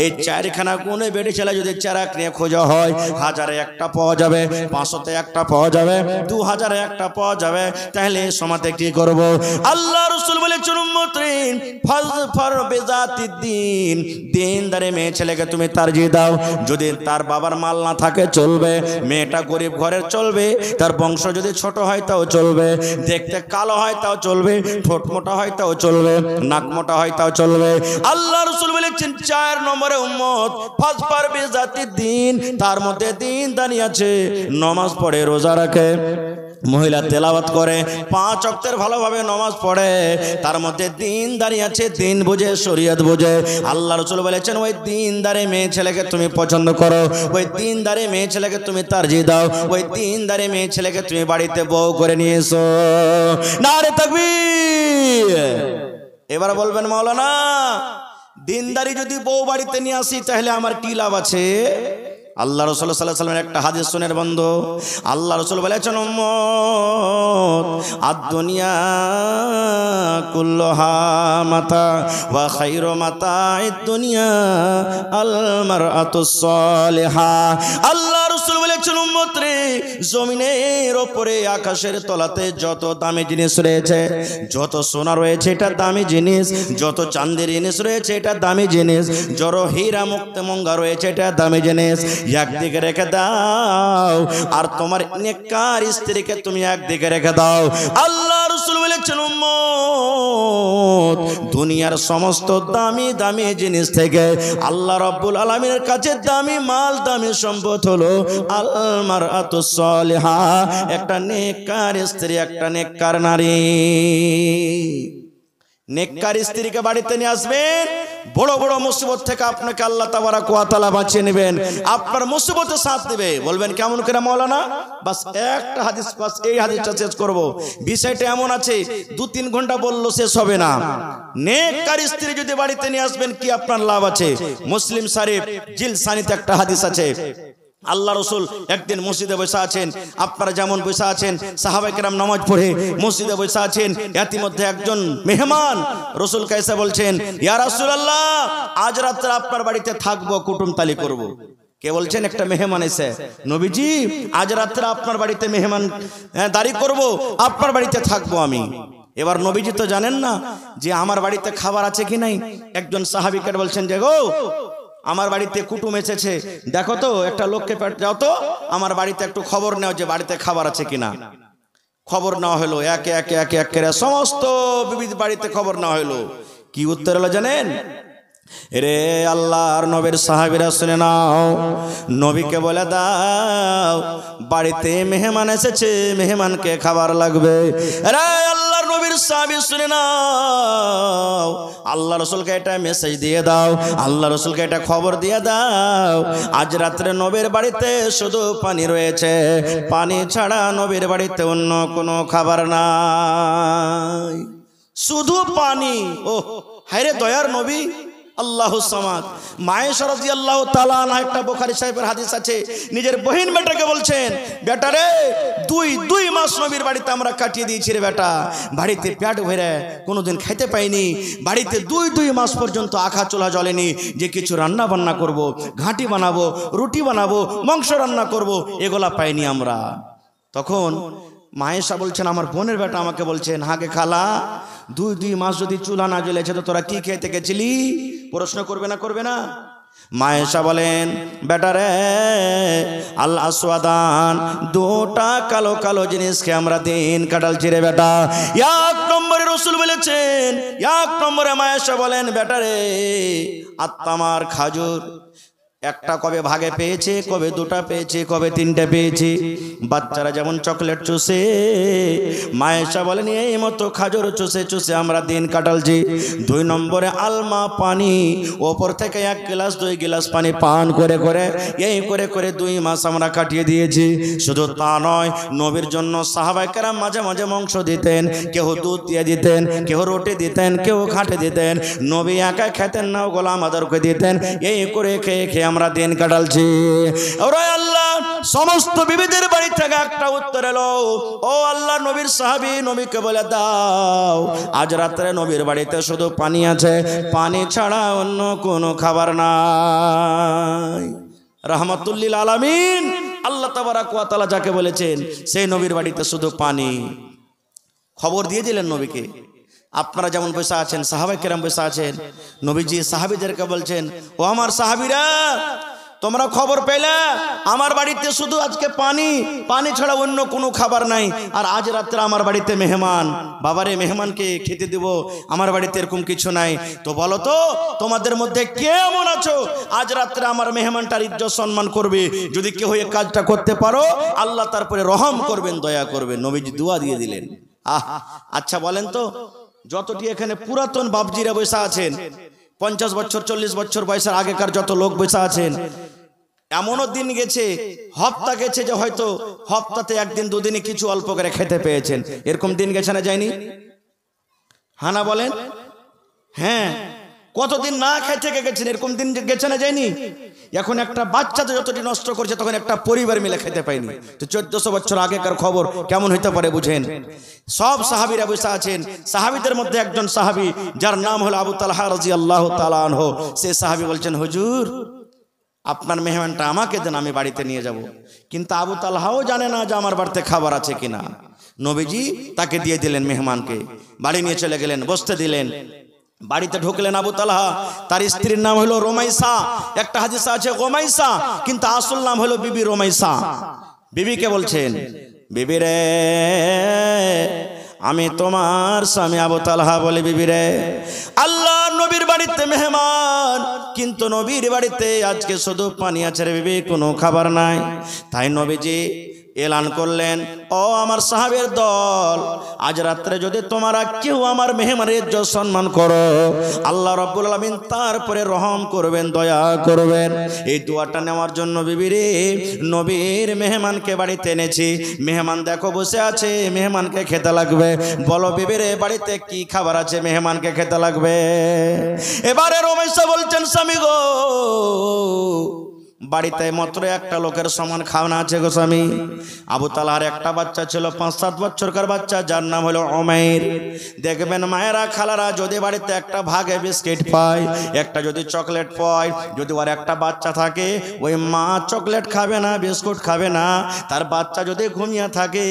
এই 4খানা গুণে বেটি ছেলে যদি 4 নিয়ে খোঁজা হয়, 1000-এ একটা পাওয়া যাবে, 500-তে একটা পাওয়া যাবে, 2000-এ একটা পাওয়া যাবে, তাহলে এই সমাতে কি করব? আল্লাহ রাসূল বলেছেন উম্মত রে ফাজফার বিজাতিদ্দিন, দিনদারে মেয়ে ছেলেকে তুমি তারজিহ দাও। যদি তার বাবার মাল না থাকে চলবে, মেয়েটা গরিব ঘরের চলবে, তার বংশ যদি ছোট হয় তাও চলবে, দেখতে কালো হয় তাও চলবে, ঠোঁট মোটা হয় তাও চলবে, নাক মোটা হয় তাও চলবে। আল্লাহ রাসূল বলেছেন 4 নম্বরে উম্মত ফাজফার বিজাতিদ্দিন, তার মধ্যে দিনদারি আছে, নামাজ পড়ে, রোজা রাখে, মহিলা তেলাওয়াত করে, 5 ওয়াক্তের ভালোভাবে নামাজ পড়ে, তার মধ্যে দিনদারি আছে, দিন বুঝে, শরীয়ত বুঝে। আল্লাহ রাসূল বলেছেন ওই দিনদারে মেয়ে ছেলেকে তুমি পছন্দ করো, ওই দিনদারে মেয়ে ছেলেকে তুমি তারজিহ দাও, ওই দিনদারে মেয়ে ছেলেকে তুমি বাড়িতে বউ করে নিয়ে এসো। নারে তাকবীর। এবার বলবেন মাওলানা দিনদারি যদি বউ বাড়িতে নিয়ে আসি তাহলে আমার কি লাভ আছে? আল্লাহ রাসূল সাল্লাল্লাহু আলাইহি ওয়াসাল্লামের একটা হাদিস শুনের বন্ধু। আল্লাহ রাসূল বলেছেন উম্মত আদ-দুনিয়া কুল্লুহা মাতা ওয়া খায়রু মাতা'id দুনিয়া আল মারআতুস সালিহা। আল্লাহ রাসূল বলেছেন উম্মত রে জমিনের উপরে আকাশের তলাতে যত দামি জিনিস রয়েছে, যত সোনা রয়েছে এটা দামি জিনিস, যত চাঁদের জিনিস রয়েছে এটা দামি জিনিস, যত হীরা মুক্তামঙ্গা রয়েছে এটা দামি জিনিস, একদিকে রেখে দাও আর তোমার নেককার স্ত্রীকে তুমি একদিকে রেখে দাও। আল্লাহ রাসূল বলেছেন উম্মত দুনিয়ার সমস্ত দামি দামি জিনিস থেকে আল্লাহ রাব্বুল আলামিনের কাছে দামি মাল, দামি সম্পদ হলো আল মারআতুস সালিহা, একটা নেককার স্ত্রী, একটা নেককার নারী। নেককার স্ত্রীকে বাড়িতে নিয়ে আসবেন, বড় বড় মুসিবত থেকে আপনাকে আল্লাহ তাবারাক ওয়া তাআলা বাঁচিয়ে নেবেন, আপনার মুসিবতে সাথ দেবে। বলবেন কেমন করে মাওলানা? বাস একটা হাদিস, বাস এই হাদিসটা শেষ করব। বিষয়টা এমন আছে 2-3 ঘন্টা বললো শেষ হবে না। নেককার স্ত্রী যদি বাড়িতে নিয়ে আসবেন কি আপনার লাভ আছে? মুসলিম শরীফ জিলদ সানিতে একটা হাদিস আছে। আল্লাহ রাসূল একদিন মসজিদে বসে আছেন, আপনারা যেমন বসে আছেন, সাহাবায়ে কেরাম নামাজ পড়ে মসজিদে বসে আছেন, ইতিমধ্যে একজন মেহমান রাসূল কাছে বলছেন ইয়া রাসূলুল্লাহ আজ রাতে আপনার বাড়িতে থাকবো, কুটুমতালি করব। কে বলছেন একটা মেহমান এসে, নবীজি আজ রাত্রে আপনার বাড়িতে মেহমান দাঁড়ি করব, আপনার বাড়িতে থাকবো আমি। এবার নবীজি তো জানেন না যে আমার বাড়িতে খাবার আছে কি নাই। একজন সাহাবীকে বলছেন যে গো আমার বাড়িতে কুটুম এসেছে, দেখো তো একটা লোককে যাও তো আমার বাড়িতে একটু খবর নাও যে বাড়িতে খাবার আছে কিনা। খবর নেওয়া হলো, একে একে একে একে সমস্ত বিবিধ বাড়িতে খবর নেওয়া হলো। কি উত্তর হলো জানেন? রে আল্লাহর নবীর সাহাবীরা শুনে নাও, নবীকে বলে দাও বাড়িতে মেহমান এসেছে, মেহমানকে খাবার লাগবে। রে আল্লাহর নবীর সাহাবী শুনে নাও, আল্লাহ রাসূলকে এটা মেসেজ দিয়ে দাও, আল্লাহ রাসূলকে এটা খবর দিয়ে দাও, আজ রাত্রে নবীর বাড়িতে শুধু পানি রয়েছে, পানি ছাড়া নবীর বাড়িতে অন্য কোনো খাবার নাই, শুধু পানি। ও হায়রে দয়ার নবী আল্লাহু সামাদ। মায়েশা রাদিয়াল্লাহু তাআলা আনহা, একটা বুখারী সাহেবের হাদিস আছে, নিজের বহিন বেটাকে বলছেন, বেটা রে দুই মাস নবীর বাড়িতে আমরা কাটিয়ে দিয়েছি রে বেটা, বাড়িতে পেট ভরে কোনোদিন খেতে পাইনি, বাড়িতে দুই মাস পর্যন্ত আখা চুলা জ্বলেনি যে কিছু রান্না বান্না করব, ঘাঁটি বানাবো, রুটি বানাবো, মাংস রান্না করব, এগুলা পাইনি আমরা। তখন মায়েশা বলছেন, আমার বোনের বেটা আমাকে বলছেন, হাগে খালা দুই মাস যদি চুলা না জ্বলেছে তো তোরা কি খেতে গেছিলি? প্রশ্ন করবে না করবে না? মায়েশা বলেন, বেটা রে আল আসওয়াদান, দুটা কালো কালো জিনিসকে আমরা দিন কাটালছি রে বেটা। এক নম্বরে রাসূল বলেছেন, এক নম্বরে মায়েশা বলেন, বেটা রে আত্মামার খাজুর, একটা কবে ভাগে পেয়েছে, কবে দুটা পেয়েছে, কবে তিনটা পেয়েছে। বাচ্চারা যেমন চকলেট চুষে, মায়েশা বলেন এই মতো খাজুর চুষে চুষে আমরা দিন কাটালছি। দুই নম্বরে আলমা, পানি, ওপর থেকে 1 গ্লাস 2 গ্লাস পানি পান করে করে এই করে করে 2 মাস আমরা কাটিয়ে দিয়েছি। শুধু তা নয়, নবীর জন্য সাহাবায়ে কেরাম মাঝে মাঝে মাংস দিতেন, কেউ দুধ দিয়ে দিতেন, কেউ রুটি দিতেন, কেউ ঘাটে দিতেন। নবী একা খেতেন না, ওগুলো আমাদেরকে দিতেন। এই করে খেয়ে খেয়ে আমরা দিন কাটালছি। ওরে আল্লাহ, সমস্ত বিবিদের বাড়ি থেকে একটা উত্তর এলো, ও আল্লাহ নবীর সাহাবী, নবীকে বলে দাও আজ রাত্রে নবীর বাড়িতে শুধু পানি আছে, পানি ছাড়া অন্য কোনো খাবার নাই। রাহমাতুল লিল আলামিন আল্লাহ তাবারাক ওয়া তাআলা যাকে বলেছেন, সেই নবীর বাড়িতে শুধু পানি। খবর দিয়ে দিলেন নবীকে, আপনারা যেমন বসে আছেন, সাহাবায়ে কেরাম বসে আছেন, নবীজি সাহাবীদেরকে বলছেন, ও আমার সাহাবীরা, তোমরা খবর পেলে আমার বাড়িতে শুধু আজকে পানি, পানি ছাড়া অন্য কোনো খাবার নাই, আর আজ রাত্রে আমার বাড়িতে মেহমান। বাবারে মেহমানকে খেতে দেব, আমার বাড়িতে এরকম কিছু নাই। তো বলো তো তোমাদের মধ্যে কে এমন আছো আজ রাত্রে আমার মেহমানটার ইজ্জত সম্মান করবে? যদি কেউ এই কাজটা করতে পারো, আল্লাহ তারপরে রহম করবেন, দয়া করবেন। নবীজি দোয়া দিয়ে দিলেন। আচ্ছা বলেন তো, যতটি এখানে পুরাতন বাপজিরা বসে আছেন, 50 বছর 40 বছর বয়সের আগেকার যত লোক বসে আছেন, এমনও দিন গেছে, হপ্তা গেছে যে হয়তো হপ্তাতে একদিন দুদিনে কিছু অল্প করে খেতে পেয়েছেন, এরকম দিন গেছে না যায়নি? হানা বলেন, হ্যাঁ, কতদিন না খেয়ে থেকে গেছেন, এরকম দিন গেছে না যায়নি? এখন একটা বাচ্চা তো যতটি নষ্ট করছে, তখন একটা পরিবার মিলে খেতে পায়নি। তো 1400 বছর আগেকার খবর কেমন হইতে পারে বুঝেন। সব সাহাবীরা বসে আছেন, সাহাবীদের মধ্যে একজন সাহাবী যার নাম হলো আবু তালহা রাদিয়াল্লাহু তাআলা আনহু, সে সাহাবী বলছেন, হুজুর আপনার মেহমানটা আমাকে দেন, আমি বাড়িতে নিয়ে যাব। কিন্তু আবু তালহাও জানে না যে আমার বাড়িতে খাবার আছে কিনা। নবীজি তাকে দিয়ে দিলেন মেহমানকে, বাড়ি নিয়ে চলে গেলেন, বসতে দিলেন। বাড়িতে ঢুকলেন আবু তালহা, তার স্ত্রীর নাম হলো রোমাইসা, একটা হাদিস আছে গোমাইসা, কিন্তু আসল নাম হলো বিবি রোমাইসা। বিবিকে বলছেন, বিবি রে আমি তোমার স্বামী আবু তালহা। বলে, বিবি রে আল্লাহ নবীর বাড়িতে মেহমান, কিন্তু নবীর বাড়িতে আজকে শুধু পানি আছে রে বিবি, কোনো খাবার নাই। তাই নবীজি এলান করলেন, ও আমার সাহাবের দল, আজ রাত্রে যদি তোমরা কেউ আমার মেহমানের ইজ্জত সম্মান করো, আল্লাহ রাব্বুল আলামিন তারপরে রহম করবেন, দয়া করবেন। এই দোয়াটা নেওয়ার জন্য বিবিরে নবীর মেহমানকে বাড়িতে এনেছি। মেহমান দেখো বসে আছে, মেহমানকে খেতে লাগবে। বলো বিবিরে বাড়িতে কি খাবার আছে, মেহমানকে খেতে লাগবে। এবারে রমেশা বলছেন, স্বামী গো বাড়িতে মাত্র একটা লোকের সমান খাওয়ানো আছে গো স্বামী। আবু তালহার একটা বাচ্চা ছিল 5-7 বছরকার বাচ্চা, যার নাম হলো উমাইর। দেখবেন মায়েরা খালারা যদি বাড়িতে একটা ভাগে বিস্কিট পায়, একটা যদি চকলেট পায়, যদি ওর একটা বাচ্চা থাকে, ওই মা চকলেট খাবে না, বিস্কুট খাবে না, তার বাচ্চা যদি ঘুমিয়ে থাকে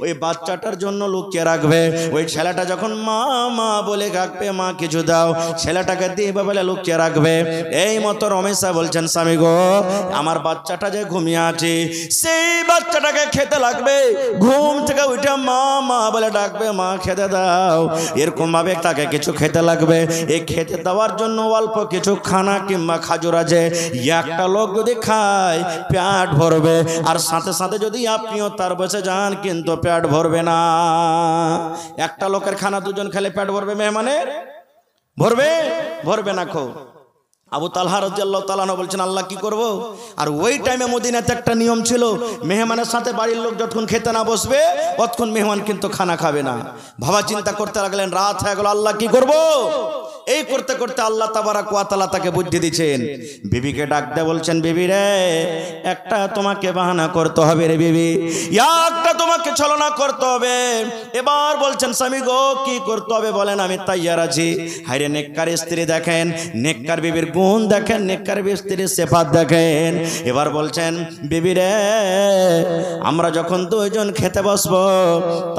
ওই বাচ্চাটার জন্য লুকিয়ে রাখবে। ওই ছেলেটা যখন মা মা বলে ডাকবে, মা কিছু দাও, ছেলেটাকে দিবে বলে লুকিয়ে রাখবে। এই মতো রমেশা বলছেন, স্বামী গো, আমার বাচ্চাটা যে ঘুমিয়ে আছে, সেই বাচ্চাটাকে খেতে লাগবে, ঘুম থেকে উঠে মা মা বলে ডাকবে, মা খেতে দাও, এরকম ভাবে তাকে কিছু খেতে লাগবে। এই খেতে দেওয়ার জন্য অল্প কিছু খানা কিংবা খাজুর আছে, একটা লোক যদি খায় পেট ভরবে, আর সাথে সাথে যদি আপনিও তার বসে যান কিন্তু পেট ভরবে না। একটা লোকের খানা দুজন খেলে পেট ভরবে, মেহমানের ভরবে? ভরবে না। খো আবু তালহা রাদিয়াল্লাহু তাআলা আনহু বলছেন, আল্লাহ কি করব? আর ওই টাইমে মদিনাতে একটা নিয়ম ছিল, মেহমানের সাথে বাড়ির লোক যতক্ষণ খেতে না বসবে ততক্ষণ মেহমান কিন্তু খানা খাবে না। ভাবা চিন্তা করতে লাগলেন, রাত হয়ে গেল, আল্লাহ কি করব? এই করতে করতে আল্লাহ তাবারাক ওয়া তাআলা তাকে বুদ্ধি দিয়েছেন। বিবিকে ডাক দিয়ে বলছেন, বিবি রে, একটা তোমাকে বাহানা করতে হবে রে বিবি, একটা তোমাকে ছলনা করতে হবে। এবার বলছেন, স্বামী গো কি করতে হবে বলেন, আমি তৈয়ার আছি। হায়রে নেককার স্ত্রী দেখেন, নেককার বিবির গুণ দেখেন, নেককার স্ত্রীর সিফাত দেখেন। এবার বলছেন, বিবি রে, আমরা যখন দুইজন খেতে বসবো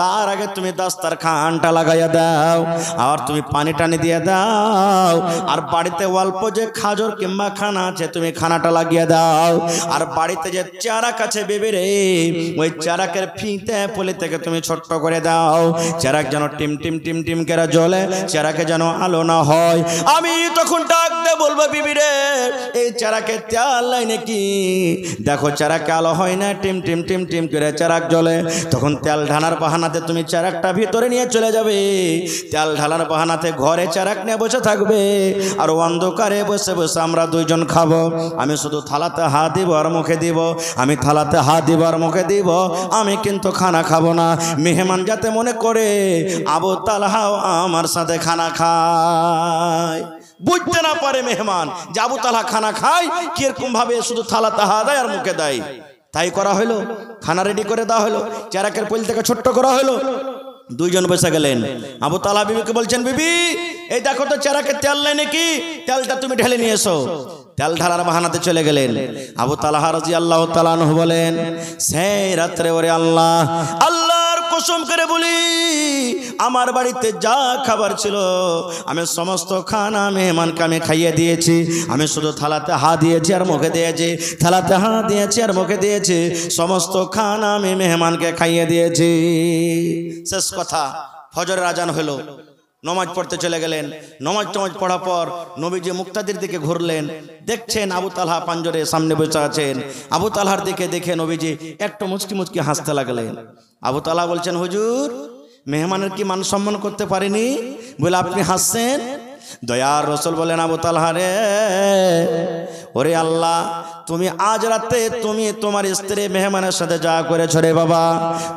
তার আগে তুমি দাস্তারখানটা লাগাইয়া দাও, আর তুমি পানি টানি দিয়ে দাও, আর বাড়িতে অল্প যে খাজর কিংবা খানা আছে তুমি খানাটা লাগিয়ে দাও, আর বাড়িতে যে চারাক আছে বিবি রে, ওই চারাকের ফিতে পলি থেকে তুমি ছোট্ট করে দাও, চারাক যেন টিম টিম টিম টিম করে জ্বলে, চারাকে যেন আলো না হয়। আমি তখন ডাক দিয়ে বলবো, বিবি রে, এই চারাকে তেল নাই নাকি? দেখো চারাকে আলো হয় না, টিম টিম টিম টিম করে চারাক জ্বলে। তখন তেল ঢালার বাহানাতে তুমি চারাকটা ভিতরে নিয়ে চলে যাবে, তেল ঢালার বাহানাতে ঘরে চারাক নিয়ে বসে থাকবে, আর অন্ধকারে বসে বসে আমরা দুইজন খাবো। আমি শুধু থালাতে হাত দিব আর মুখে দিব, আমি থালাতে হাত দিব আর মুখে দিব, আমি কিন্তু খানা খাবো না। মেহমান যাতে মনে করে আবু তালহাও আমার সাথে খানা খায়, বুঝতে না পারে মেহমান যে আবু তালহা খানা খায় কিরকম ভাবে, শুধু থালাতে হাত দেয় আর মুখে দেয়। তাই করা হলো, খানা রেডি করে দেওয়া হলো, চারাকের পলি থেকে ছোট্ট করা হলো। দুইজন বসে গেলেন। আবু তালহা বিবিকে বলছেন, বিবি এই দেখো তো চারাকে তেল নাই নাকি, তেলটা তুমি ঢেলে নিয়ে এসো। তেল ঢালার বাহানাতে চলে গেলেন। আবু তালহা রাদিয়াল্লাহু তাআলা আনহু বলেন, সেই রাত্রে ওরে আল্লাহ, আল্লাহর কসম করে বলি, আমার বাড়িতে যা খাবার ছিল আমি সমস্ত খানা মেহমানকে আমি খাইয়ে দিয়েছি। আমি শুধু থালাতে হাত দিয়েছি আর মুখে দিয়েছি, থালাতে হাত দিয়েছি আর মুখে দিয়েছি, সমস্ত খানা আমি মেহমানকে খাইয়ে দিয়েছি। শেষ কথা, ফজরের আজান হলো, নমাজ পড়তে চলে গেলেন। নমাজ টমাজ পড়ার পর নবীজি মুক্তাদির দিকে ঘুরলেন, দেখছেন আবু তালহা পাঞ্জরে সামনে বসে আছেন। আবু তালহার দিকে দেখে নবীজি একটু মুচকি মুচকি হাসতে লাগলেন। আবু তালহা বলছেন, হুজুর মেহমানের কি মান সম্মান করতে পারেনি বলে আপনি হাসছেন? দয়ার রসুল বলেন, আবু তালহা রে, ওরে আল্লাহ, তুমি আজ রাতে তুমি তোমার স্ত্রী মেহমানের সাথে যা করেছো রে বাবা,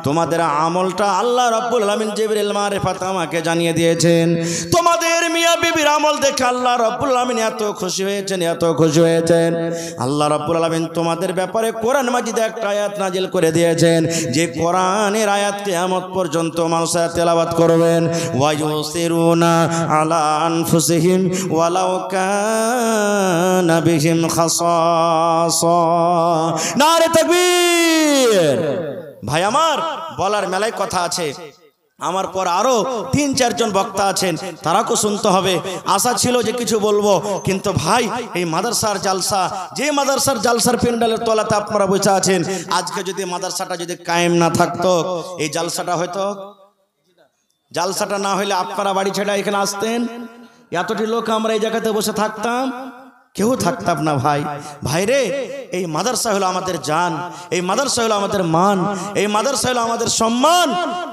তোমাদের আমলটা আল্লাহ রাব্বুল আলামিন জিবরিল মারিফাত আমাকে জানিয়ে দিয়েছেন। তোমাদের মিয়াঁ বিবির আমল দেখে আল্লাহ রাব্বুল আলামিন এত খুশি হয়েছেন, এত খুশি হয়েছেন। আল্লাহ রাব্বুল আলামিন তোমাদের ব্যাপারে কোরআন মাজিদে একটা আয়াত নাজিল করে দিয়েছেন, যে কোরআনের আয়াত কিয়ামত পর্যন্ত মানুষরা তেলাওয়াত করবেন। ওয়া ইউসিরুনা আলা আনফুসিহিম ওয়ালাউ কানা বিহিম খাসাসা। নারে তাকবীর। ভাই আমার, বলার মেলায় কথা আছে, আমার পর আরো 3-4 জন বক্তা আছেন, তারাকেও শুনতে হবে। আশা ছিল যে কিছু বলবো, কিন্তু ভাই এই মাদ্রাসার জালসা, যে মাদ্রাসার জালসার প্যান্ডেলের তলাতে আপনারা বসে আছেন, আজকে যদি মাদ্রাসাটা যদি কায়েম না থাকতো, এই জালসাটা হয়তো, জালসাটা না হইলে আপনারা বাড়ি ছেড়ে এখানে আসতেন, এতটি লোক আমরা এই জায়গাতে বসে থাকতাম, কেউ থাকতাম না। ভাই ভাইরে, এই মাদ্রাসা হলো আমাদের জান, এই মাদ্রাসা হলো আমাদের মান, এই মাদ্রাসা হলো আমাদের সম্মান।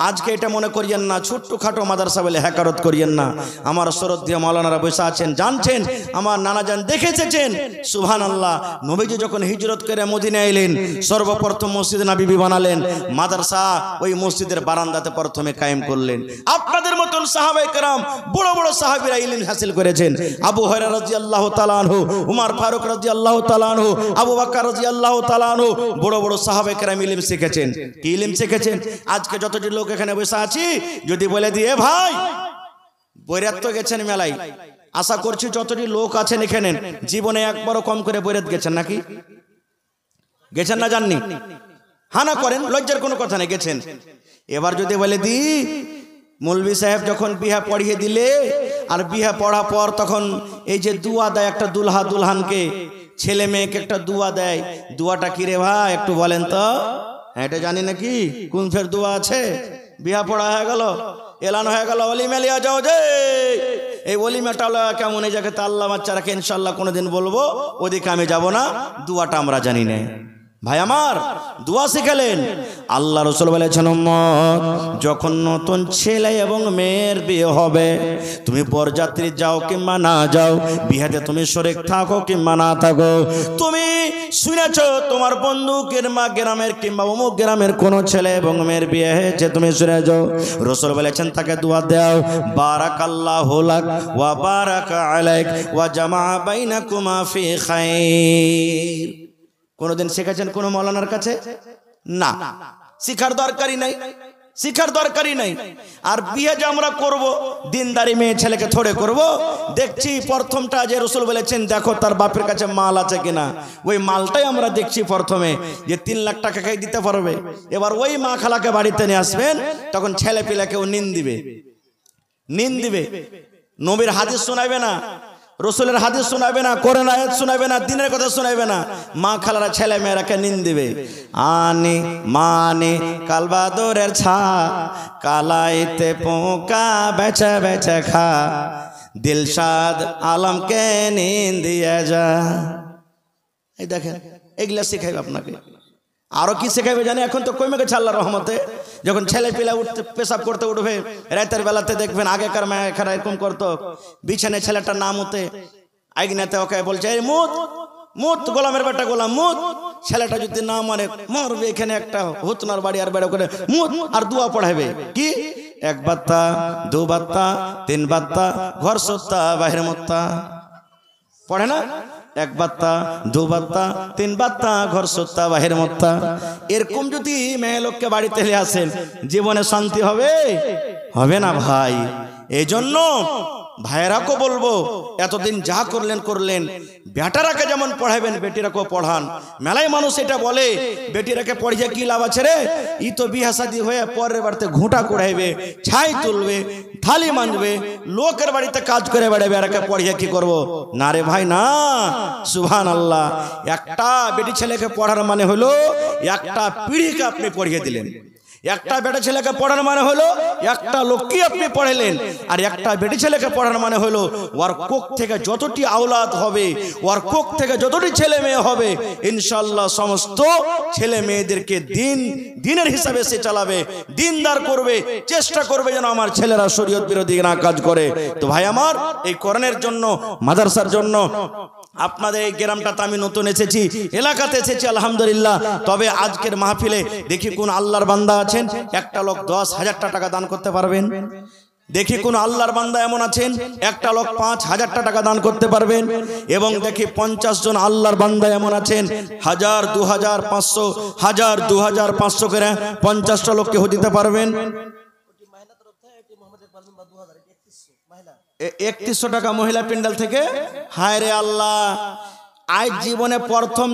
আজকে এটা মনে করিয়েন না ছোট্টখাটো মাদ্রাসা বলে হ্যাকারত করিয়েন না। আমার শ্রদ্ধেয় মাওলানারা বসে আছেন, জানছেন, আমার নানা জান দেখে এসেছেন। সুবহানাল্লাহ, নবীজি যখন হিজরত করে মদিনায় এলেন, সর্বপ্রথম মসজিদ নববী বানালেন, মাদ্রাসা ওই মসজিদের বারান্দাতে প্রথমে কায়েম করলেন। আপনাদের মতন সাহাবায়ে কেরাম, বড় বড় সাহাবীরা ইলম হাসিল করেছেন। আবু হুরায়রা রাদিয়াল্লাহু তাআলা আনহু, উমর ফারুক রাদিয়াল্লাহু তাআলা আনহু, আবু বকর রাদিয়াল্লাহু তাআলা আনহু বড় বড় সাহাবে কেরাম ইলম শিখেছেন। কি ইলম শিখেছেন? আজকে যতটি লোক এখানে বসে আছি যদি বলে দিয়ে ভাই বৈরাত তো গেছেন মেলায়, আশা করছি যতটি লোক আছেন এখানে জীবনে একবারও কম করে বৈরাত গেছেন নাকি? গেছেন না জাননি? হানা করেন, লজ্জার কোনো কথা নেই, গেছেন। এবার যদি বলে দি মৌলভী সাহেব যখন বিহা পড়িয়ে দিলে আর বিহা পড়া পর তখন এই যে দুয়া দেয় একটা দুলহা দুলহানকে, ছেলে মেয়েকে একটা দুয়া দেয়, দুয়াটা কি রে ভাই একটু বলেন তো? হ্যাঁ এটা জানি নাকি কোন ফের দুয়া আছে? বিহা পড়া হয়ে গেল, এলান হয়ে গেল, অলিমা লিয়া যাও যে এই অলিমাটা কেমন, এই জায়গাতে আল্লাহ বাচ্চারাকে ইনশাল্লাহ কোনোদিন বলবো, ওদিকে আমি যাব না, দুয়াটা আমরা জানি না। ভাই আমার দোয়া শিখালেন। আল্লাহ রাসূল বলেছেন উম্মত যখন নতুন ছেলে এবং মেয়ের বিয়ে হবে, তুমি বরযাত্রী যাও কিংবা না যাও, বিয়েতে তুমি শরীক থাকো কিংবা না থাকো, তুমি শুনেছো তোমার বন্ধু কিংবা গ্রামের কিংবা অমুক গ্রামের কোন ছেলে এবং মেয়ের বিয়ে হয়েছে, তুমি শুনেছো, রাসূল বলেছেন তাকে দোয়া দাও, বারাকাল্লাহু লাক ওয়া বারাকা আলাইক ওয়া জামা বাইনাকুমা ফি খাইর। কোনদিন শিখেছেন কোন মৌলানার কাছে? না, শিখার দরকারই নাই, শিখার দরকারই নাই। আর বিয়ে যে আমরা করব দিনদারি মেয়ে ছেলেকে থোড়ে করব, দেখছি প্রথমটা যে রাসূল বলেছেন দেখো তার বাপের কাছে মাল আছে কিনা, ওই মালটাই আমরা দেখছি প্রথমে যে 3 লাখ টাকা খাই দিতে পারবে। এবার ওই মা খালাকে বাড়িতে নিয়ে আসবেন, তখন ছেলে পিলাকেও নিন দিবে, নিন দিবে। নবীর হাদিস শোনাবে না, রসুলের হাদিস শোনাবে না, কোরআন আয়াত শোনাবে না, দিনের কথা শোনাবে না, মা খালারা ছেলে মেয়েরাকে নিন দিবে। আনি মানি কালবাদরের ছা, কালাইতে পোকা বেচে বেচে খা, দিলশাদ আলমকে নিন দিয়ে যা। এই দেখেন এগুলা শিখাইবে আপনাকে। আরো কি শেখাবে জানে? এখন তো কমে গেছে আল্লাহর রহমতে। যখন ছেলে পিলা উঠতে পেশাব করতে উঠবে রাতের বেলাতে দেখবেন, আগেকার মায়েরা এরকম করতো, বিছানায় ছেলেটার নাম হতে আইগনাতে ওকে বলছে এই মুত মুত, গোলামের বেটা গোলাম মুত। ছেলেটা যদি না মানে মরবে, এখানে একটা হুতনার বাড়ি আর বেড়া করে মুত আর দোয়া পড়াবে কি 1 বাত্তা 2 বাত্তা 3 বাত্তা ঘর সত্তা বাহির মত্তা পড়ে না? 1 বাত্তা 2 বাত্তা 3 বাত্তা ঘর সত্তা বাহির মত্তা। এরকম যদি মেয়ে লোককে বাড়িতে নিয়ে আসেন, জীবনে শান্তি হবে? হবে না ভাই। এই জন্য ভাইয়েরাকে বলবো এতদিন যা করলেন করলেন, বেটারাকে যেমন পড়াবেন বেটিরাকেও পড়ান। মেলায় মানুষ এটা বলে বেটিরাকে পড়িয়ে কি লাভ আছে রে, ই তো বিয়া শাদী হয়ে পরের বাড়িতে ঘুঁটা কুড়াইবে, ছাই তুলবে, থালি মানবে, লোকের বাড়িতে কাজ করে বেড়াবে, এরাকে পড়িয়ে কি করব? না রে ভাই না, সুবহানাল্লাহ। একটা বেটি ছেলেকে পড়ার মানে হলো একটা পিঢ়িকে আপনি পড়িয়ে দিলেন। একটা বেটা ছেলেকে পড়ার মানে হলো একটা লোককে আপনি পড়ালেন। আর একটা বেটি ছেলেকে পড়ার মানে হলো ওর কোখ থেকে যতটি আওলাদ হবে, ওর কোখ থেকে যতটি ছেলে মেয়ে হবে, ইনশাআল্লাহ সমস্ত ছেলে মেয়েদেরকে দিনের হিসাবে সে চালাবে, দিনদার করবে, চেষ্টা করবে যেন আমার ছেলেরা শরীয়ত বিরোধী না কাজ করে। তো ভাই আমার, এই কোরআনের জন্য, মাদ্রাসার জন্য আপনাদের এই গ্রামটাতে আমি নতুন এসেছি, এলাকাতে এসেছি আলহামদুলিল্লাহ। তবে আজকের মাহফিলে দেখি কোন আল্লাহর বান্দা আছেন একটা লোক 10,000 টাকা দান করতে পারবেন? দেখি কোন আল্লাহর বান্দা এমন আছেন একটা লোক 5,000 টাকা দান করতে পারবেন? এবং দেখি 50 জন আল্লাহর বান্দা এমন আছেন 1000, 2000, 500, 1000, 2000, 500 করে 50টা লোককে দিতে পারবেন? 3100 টাকা মহিলা প্যান্ডেল থেকে। হায় রে আল্লাহ, আজ জীবনে প্রথম